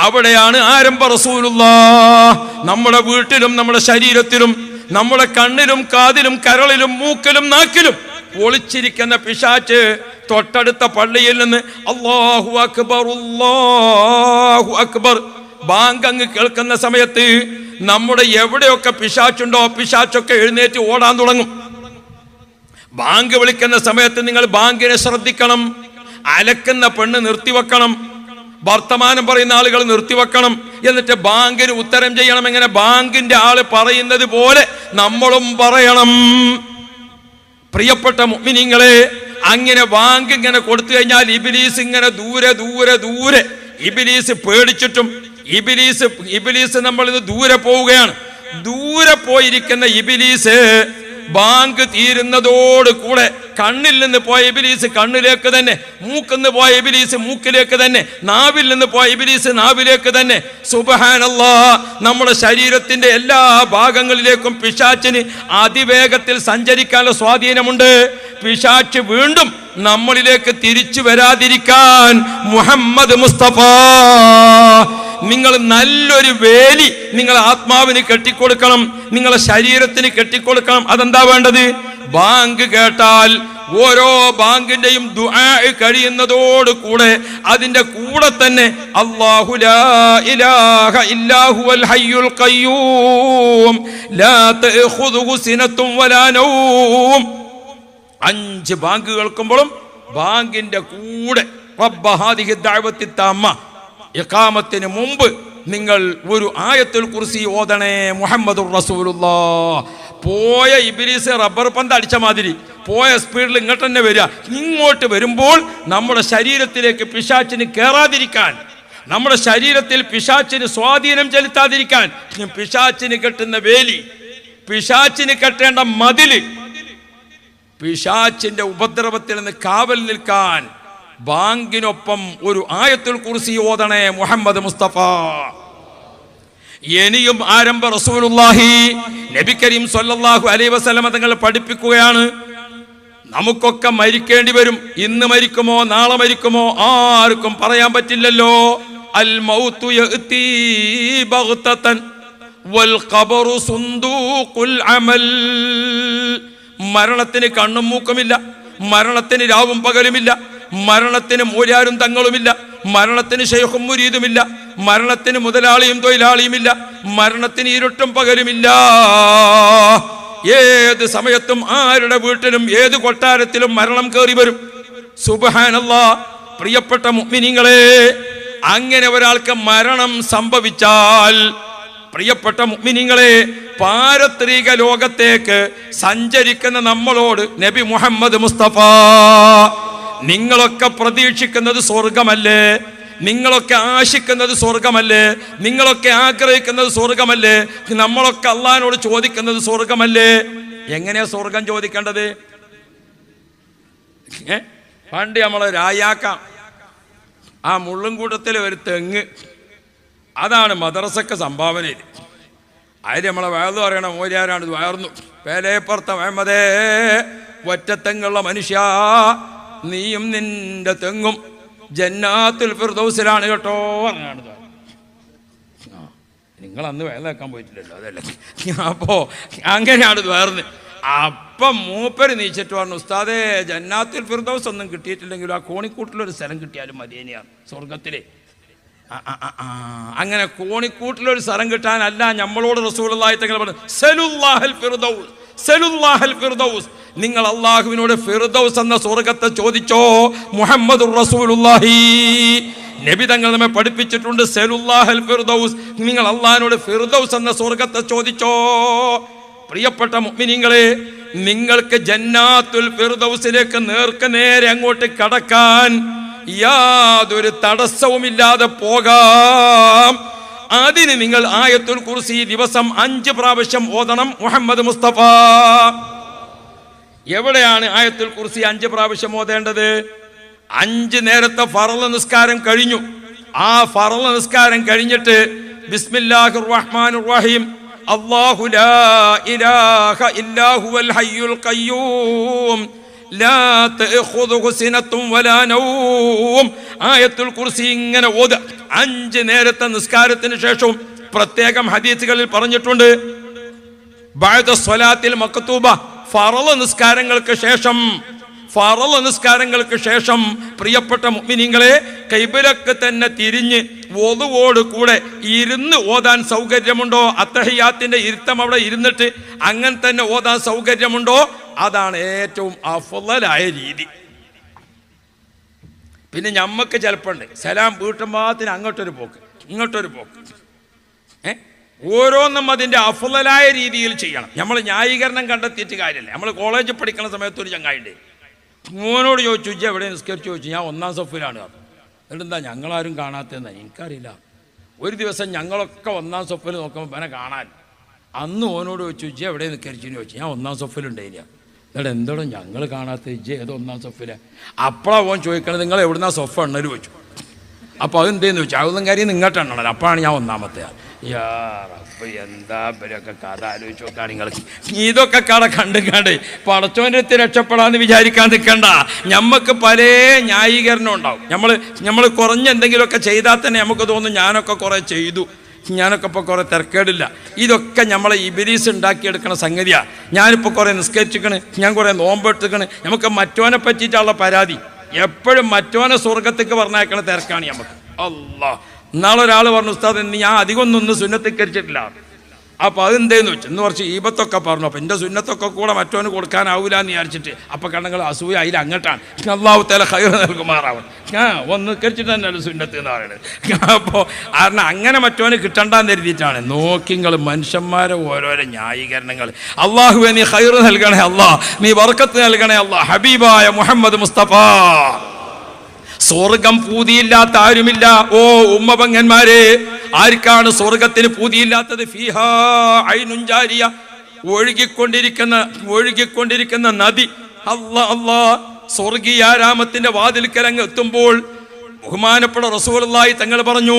അവിടെയാണ് ആരംഭ റസൂലുള്ളാഹ് നമ്മുടെ വീട്ടിലും നമ്മുടെ ശരീരത്തിലും നമ്മുടെ കണ്ണിലും കാതിലും കരളിലും മൂക്കിലും നാക്കിലും ഒളിച്ചിരിക്കുന്ന പിശാച്ച് തൊട്ടടുത്ത പള്ളിയിൽ നിന്ന് അല്ലാഹു അക്ബർ അല്ലാഹു അക്ബർ ബാങ്ക് അങ്ങ് കേൾക്കുന്ന സമയത്ത് നമ്മുടെ എവിടെയൊക്കെ പിശാച്ചുണ്ടോ പിശാച്ചൊക്കെ എഴുന്നേറ്റ് ഓടാൻ തുടങ്ങും. ബാങ്ക് വിളിക്കുന്ന സമയത്ത് നിങ്ങൾ ബാങ്കിനെ ശ്രദ്ധിക്കണം. അലക്കുന്ന പെണ്ണ് നിർത്തിവെക്കണം, വർത്തമാനം പറയുന്ന ആളുകൾ നിർത്തിവെക്കണം. എന്നിട്ട് ബാങ്കിന് ഉത്തരം ചെയ്യണം. എങ്ങനെ? ബാങ്കിന്റെ ആള് പറയുന്നത് പോലെ നമ്മളും പറയണം. പ്രിയപ്പെട്ട മുഅ്മിനീങ്ങളെ, അങ്ങനെ ബാങ്ക് ഇങ്ങനെ കൊടുത്തു കഴിഞ്ഞാൽ ഇബ്ലീസ് ഇങ്ങനെ ദൂരെ ദൂരെ ദൂരെ, ഇബ്ലീസ് പേടിച്ചിട്ടും ഇബ്ലീസ് നമ്മൾ ഇത് ദൂരെ പോവുകയാണ്. ദൂരെ പോയിരിക്കുന്ന ഇബ്ലീസ് ബാങ്ക് തീരുന്നതോട് കൂടെ കണ്ണിൽ നിന്ന് പോയ ഇബ്ലീസ് കണ്ണിലേക്ക് തന്നെ, മൂക്കിൽ നിന്ന് പോയ ഇബ്ലീസ് മൂക്കിലേക്ക് തന്നെ, നാവിൽ നിന്ന് പോയ ഇബ്ലീസ് നാവിലേക്ക് തന്നെ. സുബ്ഹാനല്ലാഹ്, നമ്മുടെ ശരീരത്തിന്റെ എല്ലാ ഭാഗങ്ങളിലേക്കും പിശാചിന് അതിവേഗത്തിൽ സഞ്ചരിക്കാനുള്ള സ്വാധീനമുണ്ട്. പിശാച് വീണ്ടും നമ്മളിലേക്ക് തിരിച്ചു വരാതിരിക്കാൻ മുഹമ്മദ് മുസ്തഫ നിങ്ങൾ നല്ലൊരു വേലി നിങ്ങൾ ആത്മാവിന് കെട്ടിക്കൊടുക്കണം, നിങ്ങളെ ശരീരത്തിന് കെട്ടിക്കൊടുക്കണം. അതെന്താ വേണ്ടത്? ബാങ്ക് കേട്ടാൽ ഓരോ ബാങ്കിന്റെയും ദുആ കഴിയുന്നതോടുകൂടെ അതിന്റെ കൂടെ തന്നെ അല്ലാഹു ലാ ഇലാഹ ഇല്ലാ ഹുവൽ ഹയ്യുൽ ഖയ്യൂം ലാ തഅഖുദുഹു സിനത്തും വലാ നൗം. 5 ബാങ്ക് കേൾക്കുമ്പോഴും ബാങ്കിന്റെ കൂടെ റബ്ബ ഹാദിഹി ദഅവത്തി തമ്മ ഇഖാമത്തിന് മുമ്പ് നിങ്ങൾ ഒരു ആയത്തുൽ കുർസി ഓതണേ മുഹമ്മദുർ റസൂലുള്ളാഹ്. പോയ ഇബ്ലീസ് റബ്ബർ പന്ത് അടിച്ച മാതിരി പോയ സ്പീഡിൽ ഇങ്ങോട്ട് തന്നെ വരിക. ഇങ്ങോട്ട് വരുമ്പോൾ നമ്മുടെ ശരീരത്തിലേക്ക് പിശാചിന് കയറാതിരിക്കാൻ, നമ്മുടെ ശരീരത്തിൽ പിശാചിന് സ്വാധീനം ചെലുത്താതിരിക്കാൻ, പിശാചിന് കെട്ടുന്ന വേലി, പിശാചിന് കെട്ടേണ്ട മതില്, പിശാചിന്റെ ഉപദ്രവത്തിൽ നിന്ന് കാവൽ നിൽക്കാൻ ബാങ്കിനൊപ്പം ഒരു ആയത്തുൽ കുർസി ഓതണേ മുഹമ്മദ് മുസ്തഫ. ഇനിയും ആരംഭ റസൂലുള്ളാഹി നബി കരീം സ്വല്ലല്ലാഹു അലൈഹി വസല്ലം തങ്ങൾ പഠിപ്പിക്കുകയാണ്, നമുക്കൊക്കെ മരിക്കേണ്ടി വരും. ഇന്ന് മരിക്കുമോ നാളെ മരിക്കുമോ ആർക്കും പറയാൻ പറ്റില്ലല്ലോ. അൽ മൗതു യഅതി ബഗ്തതൻ വൽ ഖബറു സുന്ദൂഖുൽ അമൽ. മരണത്തിന് കണ്ണും മൂക്കുമില്ല, മരണത്തിന് രാവും പകലുമില്ല, മരണത്തിന് മൂലാരും തങ്ങളുമില്ല, മരണത്തിന് ശൈഖും മുരീദുമില്ല, മരണത്തിന് മുതലാളിയും തൊഴിലാളിയുമില്ല, മരണത്തിന് ഇരുട്ടും പകലുമില്ല. ഏത് സമയത്തും ആരുടെ വീട്ടിലും ഏത് കൊട്ടാരത്തിലും മരണം കയറി വരും. സുബ്ഹാനല്ലാഹ്. പ്രിയപ്പെട്ട മുഅ്മിനീങ്ങളെ, അങ്ങനെ ഒരാൾക്ക് മരണം സംഭവിച്ചാൽ, പ്രിയപ്പെട്ട മുഅ്മിനീങ്ങളെ, പാരത്രിക ലോകത്തേക്ക് സഞ്ചരിക്കുന്ന നമ്മളോട് നബി മുഹമ്മദ് മുസ്തഫ നിങ്ങളൊക്കെ പ്രതീക്ഷിക്കുന്നത് സ്വർഗമല്ലേ? നിങ്ങളൊക്കെ ആശിക്കുന്നത് സ്വർഗമല്ലേ? നിങ്ങളൊക്കെ ആഗ്രഹിക്കുന്നത് സ്വർഗമല്ലേ? നമ്മളൊക്കെ അള്ളാഹിനോട് ചോദിക്കുന്നത് സ്വർഗമല്ലേ? എങ്ങനെയാ സ്വർഗം ചോദിക്കേണ്ടത്? പണ്ട് നമ്മളെ രായാക്ക ആ മുള്ളുംകൂട്ടത്തിലെ ഒരു തെങ്ങ്, അതാണ് മദ്രസക്ക് സംഭാവന. അതിൽ നമ്മളെ വയറു പറയണ മോര്യാരാണ് വയർന്നു പേലേപ്പുറത്ത മുഹമ്മദേ ഒറ്റത്തെങ്ങുള്ള മനുഷ്യ, നീയും നിന്റെ തെങ്ങും ജന്നാത്തുൽ ഫിർദൗസിലാണ് കേട്ടോ പറഞ്ഞാണ്. നിങ്ങൾ അന്ന് വേലേക്കാൻ പോയിട്ടില്ലല്ലോ, അതല്ലേ? അപ്പോൾ അങ്ങനെയാണ് വേർന്ന്. അപ്പം മൂപ്പര് നീച്ചിട്ട് പറഞ്ഞു, ഉസ്താദേ ജന്നാത്തുൽ ഫിർദൗസ് ഒന്നും കിട്ടിയിട്ടില്ലെങ്കിലും ആ കോണിക്കൂട്ടിലൊരു സ്ഥലം കിട്ടിയാലും മതിയെന്നെയാണ് സ്വർഗത്തിലെ. അങ്ങനെ കോണിക്കൂട്ടിലൊരു സ്ഥലം കിട്ടാനല്ല നമ്മളോട് റസൂലുള്ളാഹി തങ്ങൾ പറഞ്ഞു, സലുല്ലാഹൽ ഫിർദൗസ്, സലുല്ലാഹൽ ഫിർദൗസ്. നിങ്ങൾ അള്ളാഹുവിനോട് ഫിർദൗസ് എന്ന സ്വർഗത്തെ ചോദിച്ചോ. മുഹമ്മദുർ റസൂലുള്ളാഹി നബി തങ്ങൾ നമ്മെ പഠിപ്പിച്ചിട്ടുണ്ട്, സലുല്ലാഹൽ ഫിർദൗസ്. നിങ്ങൾ അള്ളാഹിനോട് ഫിർദൗസ് എന്ന സ്വർഗത്തെ ചോദിച്ചോ. പ്രിയപ്പെട്ട മുഅ്മിനീങ്ങളെ, നിങ്ങൾക്ക് ജന്നാത്തുൽ ഫിർദൗസിലേക്ക് നേർക്ക് നേരെ അങ്ങോട്ട് കടക്കാൻ യാതൊരു തടസ്സവുമില്ലാതെ പോകാം. അതിന് നിങ്ങൾ ആയത്തുൽ കുർസി ദിവസം 5 പ്രാവശ്യം ഓതണം മുഹമ്മദ് മുസ്തഫ. എവിടെയാണ് ആയത്തുൽ കുർസി 5 പ്രാവശ്യം ഓതേണ്ടത്? 5 നേരത്തെ ഫർള് നിസ്കാരം കഴിഞ്ഞു. ആ ഫർള് നിസ്കാരം കഴിഞ്ഞിട്ട് ബിസ്മില്ലാഹിർ റഹ്മാനിർ റഹീം അല്ലാഹു ലാ ഇലാഹ ഇല്ലാ ഹുവൽ ഹയ്യുൽ ഖയ്യൂം ലാ തഅഖുദുഹു സിനത്തും വലാ നൗം. ആയത്തുൽ കുർസി ഇങ്ങനെ ഓതുക 5 നേരത്തെ നിസ്കാരത്തിന് ശേഷവും. പ്രത്യേകം ഹദീസുകളിൽ പറഞ്ഞിട്ടുണ്ട്, ബഅദ സ്വലാത്തിൽ മക്തൂബ, ഫർള് നിസ്കാരങ്ങൾക്ക് ശേഷം, ഫർള് നിസ്കാരങ്ങൾക്ക് ശേഷം പ്രിയപ്പെട്ട മുഅ്മിനീങ്ങളെ, ഖിബ്ലക്ക് തന്നെ തിരിഞ്ഞ് വുളുവോട് കൂടെ ഇരുന്ന് ഓതാൻ സൗകര്യമുണ്ടോ? അത്തഹിയാത്തിന്റെ ഇരുത്തം അവിടെ ഇരുന്നിട്ട് അങ്ങനെ തന്നെ ഓതാൻ സൗകര്യമുണ്ടോ? അതാണ് ഏറ്റവും അഫ്ളലായ രീതി. പിന്നെ ഞമ്മക്ക് ചിലപ്പോൾ സലാം വീട്ടുമ്പോഴത്തിന് അങ്ങോട്ടൊരു പോക്ക് ഇങ്ങോട്ടൊരു പോക്ക്. ഓരോന്നും അതിൻ്റെ അഫ്ളലായ രീതിയിൽ ചെയ്യണം. നമ്മൾ ന്യായീകരണം കണ്ടെത്തിയിട്ട് കാര്യമില്ല. നമ്മൾ കോളേജിൽ പഠിക്കുന്ന സമയത്ത് ഒരു ചങ്ങായിണ്ട്, മോനോട് ചോദിച്ചു, ഇജ്ജ് എവിടെ നിസ്കരിച്ചു ചോദിച്ചു. ഞാൻ 1-ാം സഫിലാണ്. എന്നിട്ടെന്താ ഞങ്ങളാരും കാണാത്തതെന്നാ? എനിക്കറിയില്ല. ഒരു ദിവസം ഞങ്ങളൊക്കെ 1-ാം സഫിൽ നോക്കുമ്പോൾ അവനെ കാണാൻ. അന്ന് ഓനോട് ചോദിച്ചു, ഇജ്ജ് എവിടെ നിസ്കരിച്ചു ചോദിച്ചു. ഞാൻ 1-ാം സഫിലുണ്ടായില്ല. എന്നിട്ട് എന്തോടോ ഞങ്ങൾ കാണാത്ത ഇജ്ജ് ഏതോ ഒന്നാം സൊഫില. അപ്പോഴാണ് ഓൻ ചോദിക്കണത് നിങ്ങൾ എവിടുന്നാ സൊഫ എണ്ണൽ വെച്ചു. അപ്പോൾ അതെന്തേന്ന് വെച്ചു, അതൊന്നും കാര്യം നിങ്ങോട്ട് എണ്ണണല്ലോ. അപ്പോഴാണ് ഞാൻ ഒന്നാമത്തെ. യാ റബ്ബ്, എന്താ ഇവരൊക്കെ കഥ ആലോചിച്ച് നോക്കാം. നിങ്ങൾ ഇതൊക്കെ കട കണ്ട് പടച്ചോൻ്റെ അടുത്ത് രക്ഷപ്പെടാമെന്ന് വിചാരിക്കാൻ നിൽക്കണ്ട. ഞമ്മക്ക് പല ന്യായീകരണം ഉണ്ടാവും. നമ്മൾ കുറഞ്ഞ എന്തെങ്കിലുമൊക്കെ ചെയ്താൽ തന്നെ നമുക്ക് തോന്നും ഞാനൊക്കെ കുറേ ചെയ്തു, ഞാനൊക്കെ ഇപ്പോൾ കുറേ തിരക്കേടില്ല. ഇതൊക്കെ നമ്മളെ ഇബ്ലീസ് ഉണ്ടാക്കിയെടുക്കണ സംഗതിയാണ്. ഞാനിപ്പോൾ കുറേ നിസ്കരിച്ചിക്കണ്, ഞാൻ കുറേ നോമ്പെടുത്തിക്കണ്. നമുക്ക് മറ്റോനെ പറ്റിയിട്ടുള്ള പരാതി എപ്പോഴും മറ്റോനെ സ്വർഗത്തേക്ക് പറഞ്ഞയക്കണ തിരക്കാണ് നമുക്ക്. അല്ലാഹ്, ഇന്നാളെ ഒരാൾ പറഞ്ഞു, ഉസ്താദ് ഞാൻ അധികം ഒന്നും സുന്നത്തിക്കരിച്ചിട്ടില്ല. അപ്പോൾ അതെന്തേന്ന് വെച്ചു, ഇന്ന് കുറച്ച് ഈബത്തൊക്കെ പറഞ്ഞു. അപ്പോൾ എൻ്റെ സുന്നത്തൊക്കെ കൂടെ മറ്റോന് കൊടുക്കാനാവില്ല എന്ന് വിചാരിച്ചിട്ട് അപ്പം കണ്ണങ്ങൾ അസൂയ അതിൽ അങ്ങോട്ടാണ്. അല്ലാഹു തആല ഖൈർ നൽകുമാറാവണം. ഒന്ന് കരിച്ചിട്ട് തന്നെയല്ല സുന്നത്ത് എന്ന് പറയുന്നത്. അപ്പോൾ കാരണം അങ്ങനെ മറ്റോന് കിട്ടണ്ടെന്ന് കരുതിയിട്ടാണ്. നോക്കിങ്ങൾ മനുഷ്യന്മാരെ ഓരോരോ ന്യായീകരണങ്ങൾ. അള്ളാഹുവേ നീ ഖൈർ നൽകണേ അല്ലാഹ്, നീ ബർക്കത്ത് നൽകണേ അല്ലാഹ്. ഹബീബായ മുഹമ്മദ് മുസ്തഫ, സ്വർഗം പൂതിയില്ലാത്ത ആരുമില്ല. ഓ ഉമ്മപങ്ങന്മാരെ, ആർക്കാണ് സ്വർഗത്തിന് പൂതിയില്ലാത്തത്? ഫീഹാ ഐനുൻ ജാരിയ, ഒഴുകിക്കൊണ്ടിരിക്കുന്ന നദി. അല്ലാ, സ്വർഗീയാരാമത്തിന്റെ വാതിൽക്കലങ്ങ് എത്തുമ്പോൾ ബഹുമാനപ്പെട്ട റസൂലുള്ളാഹി തങ്ങൾ പറഞ്ഞു,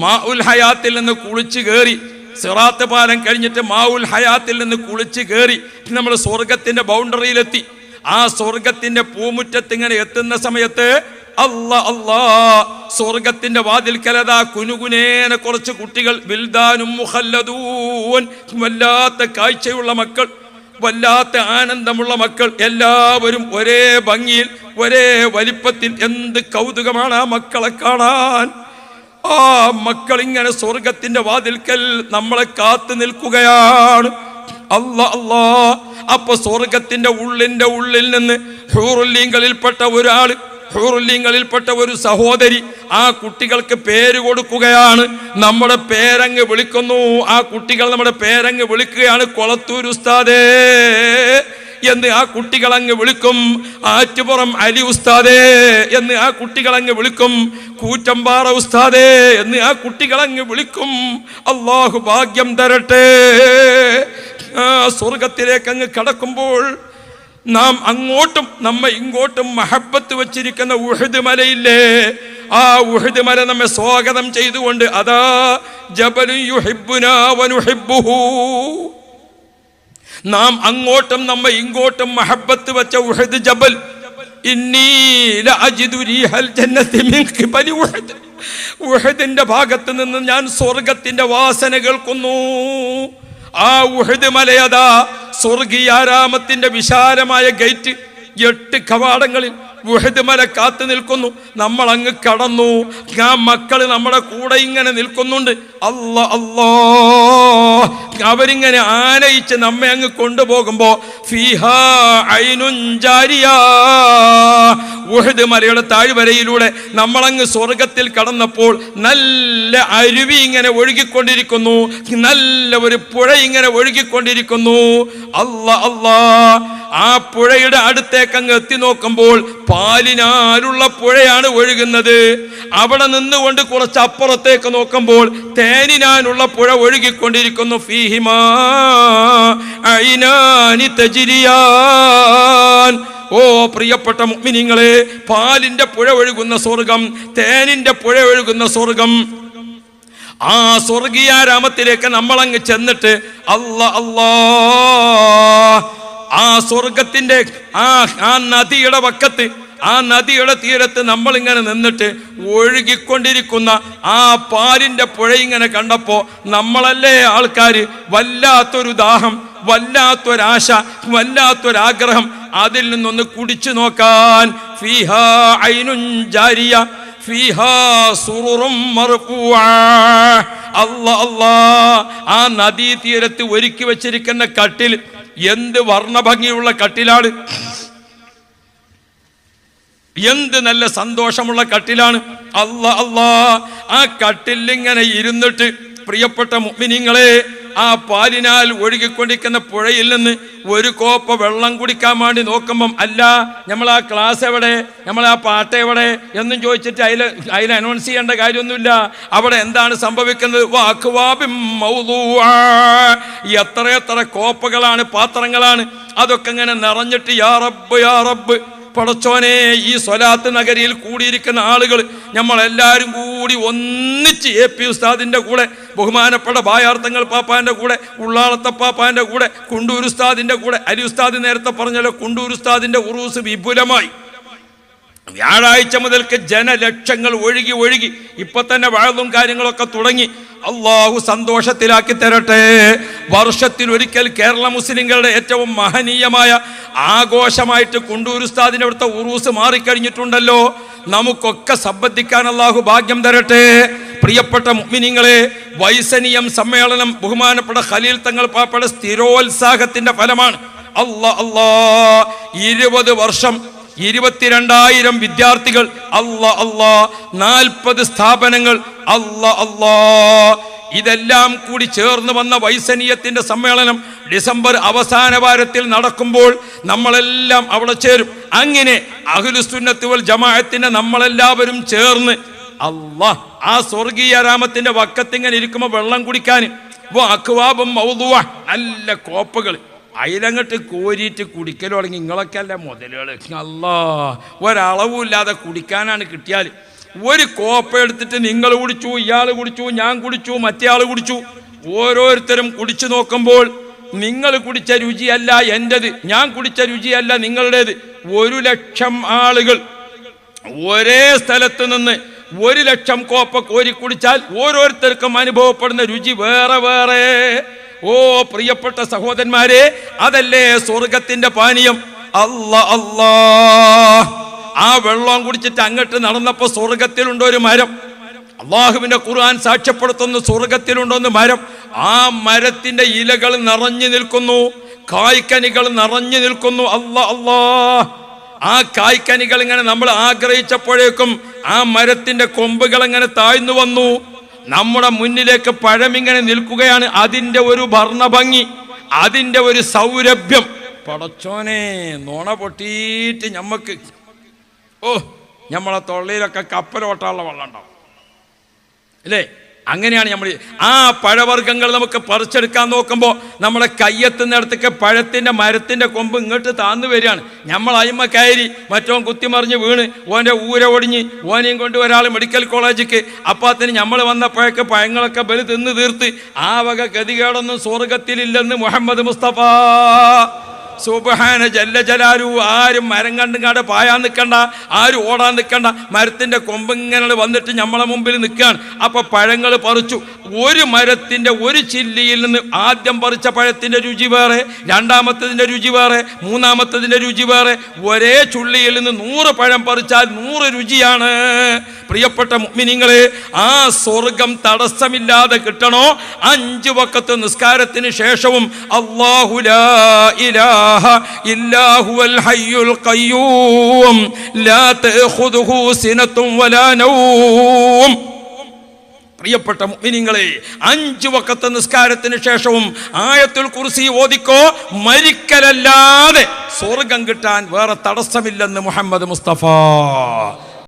മാഉൽ ഹയാത്തിൽ നിന്ന് കുളിച്ചു കയറി, സിറാത്ത് പാലം കഴിഞ്ഞിട്ട് മാഉൽ ഹയാത്തിൽ നിന്ന് കുളിച്ചു കയറി നമ്മൾ സ്വർഗത്തിന്റെ ബൗണ്ടറിയിലെത്തി. ആ സ്വർഗത്തിന്റെ പൂമുറ്റത്ത് ഇങ്ങനെ എത്തുന്ന സമയത്ത് അല്ലാ, സ്വർഗത്തിന്റെ വാതിൽക്കലതാ കുനുകുനേന കുറച്ച് കുട്ടികൾ, വിൽദാനും മുഖല്ലദൂൻ, വല്ലാത്ത കാഴ്ചയുള്ള മക്കൾ, വല്ലാത്ത ആനന്ദമുള്ള മക്കൾ, എല്ലാവരും ഒരേ ഭംഗിയിൽ ഒരേ വലിപ്പത്തിൽ. എന്ത് കൗതുകമാണ് ആ മക്കളെ കാണാൻ. ആ മക്കൾ ഇങ്ങനെ സ്വർഗത്തിന്റെ വാതിൽക്കൽ നമ്മളെ കാത്തു നിൽക്കുകയാണ്. അല്ലാ, അപ്പൊ സ്വർഗത്തിന്റെ ഉള്ളിൽ നിന്ന് ഹൂറുല്ലിങ്ങളിൽപ്പെട്ട ഒരു സഹോദരി ആ കുട്ടികൾക്ക് പേര് കൊടുക്കുകയാണ്. നമ്മുടെ പേരങ്ങ് വിളിക്കുന്നു. ആ കുട്ടികൾ നമ്മുടെ പേരങ്ങ് വിളിക്കുകയാണ്. കൊളത്തൂർ ഉസ്താദേ എന്ന് ആ കുട്ടികളങ്ങ് വിളിക്കും. ആറ്റുപുറം അലി ഉസ്താദേ എന്ന് ആ കുട്ടികളങ്ങ് വിളിക്കും. കൂറ്റമ്പാറ ഉസ്താദേ എന്ന് ആ കുട്ടികളങ്ങ് വിളിക്കും. അല്ലാഹു ഭാഗ്യം തരട്ടെ. സ്വർഗത്തിലേക്ക് അങ്ങ് കടക്കുമ്പോൾ നാം അങ്ങോട്ടും നമ്മെ ഇങ്ങോട്ടും മഹബത്ത് വച്ചിരിക്കുന്ന ഉഹദ് മലയില്ലേ, ആ ഉഹദ് മല നമ്മെ സ്വാഗതം ചെയ്തുകൊണ്ട് അതാ ജബലു യുഹിബ്ബുനാ വനുഹിബ്ബുഹു. നാം അങ്ങോട്ടും നമ്മെ ഇങ്ങോട്ടും മഹബത്ത് വെച്ച ഉഹദ് ജബൽ. ഇന്നി ലഅജിദു റീഹൽ ജന്നത്തി മിൻ ഖിബലി ഉഹദ്. ഉഹദിന്റെ ഭാഗത്ത് നിന്ന് ഞാൻ സ്വർഗത്തിന്റെ വാസന കേൾക്കുന്നു. ആ ഉഹദ് മലയതാ സ്വർഗീയാരാമത്തിന്റെ വിശാലമായ ഗേറ്റ്, 8 കവാടങ്ങളിൽ ഉഹദ് മല കാത്തു നിൽക്കുന്നു. നമ്മൾ അങ്ങ് കടന്നു. ആ മക്കള് നമ്മുടെ കൂടെ ഇങ്ങനെ നിൽക്കുന്നുണ്ട്. അല്ലാ, അവരിങ്ങനെ ആനയിച്ച് നമ്മെ അങ്ങ് കൊണ്ടുപോകുമ്പോ ഫീഹാ ഐനുൻ ജാരിയ, ഉഹദ് മലയുടെ താഴ്വരയിലൂടെ നമ്മളങ്ങ് സ്വർഗത്തിൽ കടന്നപ്പോൾ നല്ല അരുവി ഇങ്ങനെ ഒഴുകിക്കൊണ്ടിരിക്കുന്നു. നല്ല ഒരു പുഴ ഇങ്ങനെ ഒഴുകിക്കൊണ്ടിരിക്കുന്നു. അല്ലാ, ആ പുഴയുടെ അടുത്തേക്ക് അങ്ങ് എത്തി നോക്കുമ്പോൾ പാലിനാലുള്ള പുഴയാണ് ഒഴുകുന്നത്. അവിടെ നിന്നുകൊണ്ട് കുറച്ച് അപ്പുറത്തേക്ക് നോക്കുമ്പോൾ തേനിനാനുള്ള പുഴ ഒഴുകിക്കൊണ്ടിരിക്കുന്നു. ഫീഹിമാ ഐനാനി തജ്രിയാൻ. ഓ പ്രിയപ്പെട്ട മുഅ്മിനീങ്ങളെ, പാലിന്റെ പുഴ ഒഴുകുന്ന സ്വർഗം, തേനിന്റെ പുഴ ഒഴുകുന്ന സ്വർഗം. ആ സ്വർഗീയാരാമത്തിലേക്ക് നമ്മളങ്ങ് ചെന്നിട്ട് അല്ലാ, ആ സ്വർഗത്തിന്റെ ആ നദിയുടെ വക്കത്ത്, ആ നദിയുടെ തീരത്ത് നമ്മളിങ്ങനെ നിന്നിട്ട് ഒഴുകിക്കൊണ്ടിരിക്കുന്ന ആ പാലിന്റെ പുഴ ഇങ്ങനെ കണ്ടപ്പോ നമ്മളല്ലേ ആൾക്കാര് വല്ലാത്തൊരു ദാഹം, വല്ലാത്തൊരാശ, വല്ലാത്തൊരാഗ്രഹം അതിൽ നിന്നൊന്ന് കുടിച്ചു നോക്കാൻ. ഫീഹാ ഐനുൻ ജാരിയ ഫീഹാ സുറുറും മർഫൂഅ. അല്ലാ, ആ നദീ തീരത്ത് ഒരുക്കി വെച്ചിരിക്കുന്ന കട്ടിൽ എന്ത് വർണ്ണഭംഗിയുള്ള കട്ടിലാണ്, എന്ത് നല്ല സന്തോഷമുള്ള കട്ടിലാണ്. അല്ലാ, ആ കട്ടിലിങ്ങനെ ഇരുന്നിട്ട് പ്രിയപ്പെട്ട മുഅ്മിനീങ്ങളെ, ആ പാലിനാൽ ഒഴുകിക്കൊണ്ടിരിക്കുന്ന പുഴയിൽ നിന്ന് ഒരു കോപ്പ വെള്ളം കുടിക്കാൻ വേണ്ടി നോക്കുമ്പം അല്ല നമ്മൾ ആ ക്ലാസ് എവിടെ, നമ്മൾ ആ പാട്ട് എവിടെ എന്നും ചോദിച്ചിട്ട് അതിൽ അനൗൺസ് ചെയ്യേണ്ട കാര്യമൊന്നുമില്ല. അവിടെ എന്താണ് സംഭവിക്കുന്നത്? എത്രയെത്ര കോപ്പകളാണ്, പാത്രങ്ങളാണ് അതൊക്കെ ഇങ്ങനെ നിറഞ്ഞിട്ട് യാ റബ്ബ് യാ റബ്ബ്, പടച്ചോനെ ഈ സ്വലാത്ത് നഗരിയിൽ കൂടിയിരിക്കുന്ന ആളുകൾ നമ്മളെല്ലാവരും കൂടി ഒന്നിച്ച് AP ഉസ്താദിൻ്റെ കൂടെ, ബഹുമാനപ്പെട്ട ബായാർത്ഥങ്ങൾ പാപ്പാൻ്റെ കൂടെ, ഉള്ളാളത്തെ പാപ്പാൻ്റെ കൂടെ, കുണ്ടൂർ ഉസ്താദിൻ്റെ കൂടെ, അലി ഉസ്താദ് നേരത്തെ പറഞ്ഞല്ലോ കുണ്ടൂർ ഉസ്താദിൻ്റെ ഉറൂസ് വിപുലമായി. വ്യാഴാഴ്ച മുതൽക്ക് ജനലക്ഷങ്ങൾ ഒഴുകി ഒഴുകി ഇപ്പൊ തന്നെ വഅദും കാര്യങ്ങളൊക്കെ തുടങ്ങി. അള്ളാഹു സന്തോഷത്തിലാക്കി തരട്ടെ. വർഷത്തിൽ ഒരിക്കൽ കേരള മുസ്ലിങ്ങളുടെ ഏറ്റവും മഹനീയമായ ആഘോഷമായിട്ട് കുണ്ടൂർ ഉസ്താദിന്റെ അവിടുത്തെ ഉറൂസ് മാറിക്കഴിഞ്ഞിട്ടുണ്ടല്ലോ. നമുക്കൊക്കെ സംബന്ധിക്കാൻ അള്ളാഹു ഭാഗ്യം തരട്ടെ. പ്രിയപ്പെട്ട മുഅ്മിനീങ്ങളെ, വൈസനീയം സമ്മേളനം ബഹുമാനപ്പെട്ട ഖലീൽ തങ്ങൾ പാപ്പയുടെ സ്ഥിരോത്സാഹത്തിന്റെ ഫലമാണ്. 20 വർഷം, 22,000 വിദ്യാർത്ഥികൾ, 40 സ്ഥാപനങ്ങൾ, ഇതെല്ലാം കൂടി ചേർന്ന് വന്ന വൈസനീയത്തിന്റെ സമ്മേളനം ഡിസംബർ അവസാന വാരത്തിൽ നടക്കുമ്പോൾ നമ്മളെല്ലാം അവിടെ ചേരും. അങ്ങനെ അഹ്ലുസുന്നത്ത് വൽ ജമാഅത്തിന്റെ നമ്മളെല്ലാവരും ചേർന്ന് ആ സ്വർഗീയ രാമത്തിന്റെ വക്കത്തിങ്ങനെ ഇരിക്കുമ്പോൾ വെള്ളം കുടിക്കാൻ അക്വാബും മൗദൂഅ, നല്ല കോപ്പകൾ അയിലങ്ങട്ട് കോരിയിട്ട് കുടിക്കൽ തുടങ്ങി. നിങ്ങളൊക്കെ അല്ല മുതലുകൾ. ഒരളവുമില്ലാതെ കുടിക്കാനാണ് കിട്ടിയാൽ. ഒരു കോപ്പ എടുത്തിട്ട് നിങ്ങൾ കുടിച്ചു, ഇയാൾ കുടിച്ചു, ഞാൻ കുടിച്ചു, മറ്റേ ആൾ കുടിച്ചു. ഓരോരുത്തരും കുടിച്ചു നോക്കുമ്പോൾ നിങ്ങൾ കുടിച്ച രുചിയല്ല എൻ്റെത്, ഞാൻ കുടിച്ച രുചിയല്ല നിങ്ങളുടേത്. 1,00,000 ആളുകൾ ഒരേ സ്ഥലത്ത് നിന്ന് 1,00,000 കോപ്പ കോരി കുടിച്ചാൽ ഓരോരുത്തർക്കും അനുഭവപ്പെടുന്ന രുചി വേറെ വേറെ. ഓ പ്രിയപ്പെട്ട സഹോദരന്മാരെ, അതല്ലേ സ്വർഗത്തിന്റെ പാനീയം. ആ വെള്ളം കുടിച്ചിട്ട് അങ്ങോട്ട് നടന്നപ്പോ സ്വർഗത്തിലുണ്ടോ ഒരു മരം. അള്ളാഹുവിന്റെ ഖുർആൻ സാക്ഷ്യപ്പെടുത്തുന്ന സ്വർഗത്തിലുണ്ടോന്ന് മരം. ആ മരത്തിന്റെ ഇലകൾ നിറഞ്ഞു നിൽക്കുന്നു, കായ്ക്കനികൾ നിറഞ്ഞു നിൽക്കുന്നു. ആ കായ്ക്കനികൾ ഇങ്ങനെ നമ്മൾ ആഗ്രഹിച്ചപ്പോഴേക്കും ആ മരത്തിന്റെ കൊമ്പുകൾ ഇങ്ങനെ താഴ്ന്നു വന്നു. നമ്മുടെ മുന്നിലേക്ക് പഴമിങ്ങനെ നിൽക്കുകയാണ്. അതിൻ്റെ ഒരു വർണ്ണഭംഗി, അതിൻ്റെ ഒരു സൗരഭ്യം. പടച്ചോനെ, നോണ പൊട്ടിയിട്ട് ഞമ്മക്ക് നമ്മളെ തൊള്ളയിലൊക്കെ കപ്പലോട്ടാനുള്ള വെള്ളം ഉണ്ടാവും അല്ലേ? അങ്ങനെയാണ് നമ്മൾ ആ പഴവർഗ്ഗങ്ങൾ നമുക്ക് പറിച്ചെടുക്കാൻ നോക്കുമ്പോൾ നമ്മളെ കയ്യെത്തുന്നിടത്തേക്ക് പഴത്തിൻ്റെ മരത്തിൻ്റെ കൊമ്പ് ഇങ്ങോട്ട് താന്നു വരികയാണ്. നമ്മൾ അയിമ കയറി മറ്റോൻ കുത്തിമറിഞ്ഞ് വീണ് ഓൻ്റെ ഊര ഒടിഞ്ഞ് ഓനെയും കൊണ്ട് ഒരാൾ മെഡിക്കൽ കോളേജിക്ക്. അപ്പാത്തിന് നമ്മൾ വന്നപ്പോഴേക്ക് പഴങ്ങളൊക്കെ ബലി തിന്ന് തീർത്ത്. ആ വക ഗതികേടൊന്നും സ്വർഗത്തിലില്ലെന്ന് മുഹമ്മദ് മുസ്തഫ സുബ്ഹാന ജല്ല ജലാലു. ആരും മരം കണ്ടുങ്ങാണ്ട് പായാൻ നിൽക്കണ്ട, ആരും ഓടാൻ നിൽക്കണ്ട. മരത്തിൻ്റെ കൊമ്പ് ഇങ്ങനെ വന്നിട്ട് നമ്മളെ മുമ്പിൽ നിൽക്കുകയാണ്. അപ്പോൾ പഴങ്ങൾ പറിച്ചു. ഒരു മരത്തിൻ്റെ ഒരു ചില്ലിയിൽ നിന്ന് ആദ്യം പറിച്ച പഴത്തിൻ്റെ രുചി വേറെ, രണ്ടാമത്തതിൻ്റെ രുചി വേറെ, മൂന്നാമത്തതിൻ്റെ രുചി വേറെ. ഒരേ ചുള്ളിയിൽ നിന്ന് 100 പഴം പറിച്ചാൽ 100 രുചിയാണ്. പ്രിയപ്പെട്ട മുഅ്മിനീങ്ങളെ, ആ സ്വർഗം തടസ്സമില്ലാതെ കിട്ടണോ? 5 വഖത്ത് നിസ്കാരത്തിന് ശേഷവും അല്ലാഹു ലാ ഇലാഹ ഇല്ലാ ഹുവൽ ഹയ്യുൽ ഖയ്യൂം ലാ തഅഖുദുഹു സിനത്തും വലാ നൗം. പ്രിയപ്പെട്ട മുഅ്മിനീങ്ങളെ, 5 വഖത്ത് നിസ്കാരത്തിന് ശേഷവും ആയത്തുൽ കുർസി ഓതിക്കോ. മരിക്കലല്ലാതെ സ്വർഗം കിട്ടാൻ വേറെ തടസ്സമില്ലെന്ന് മുഹമ്മദ് മുസ്തഫ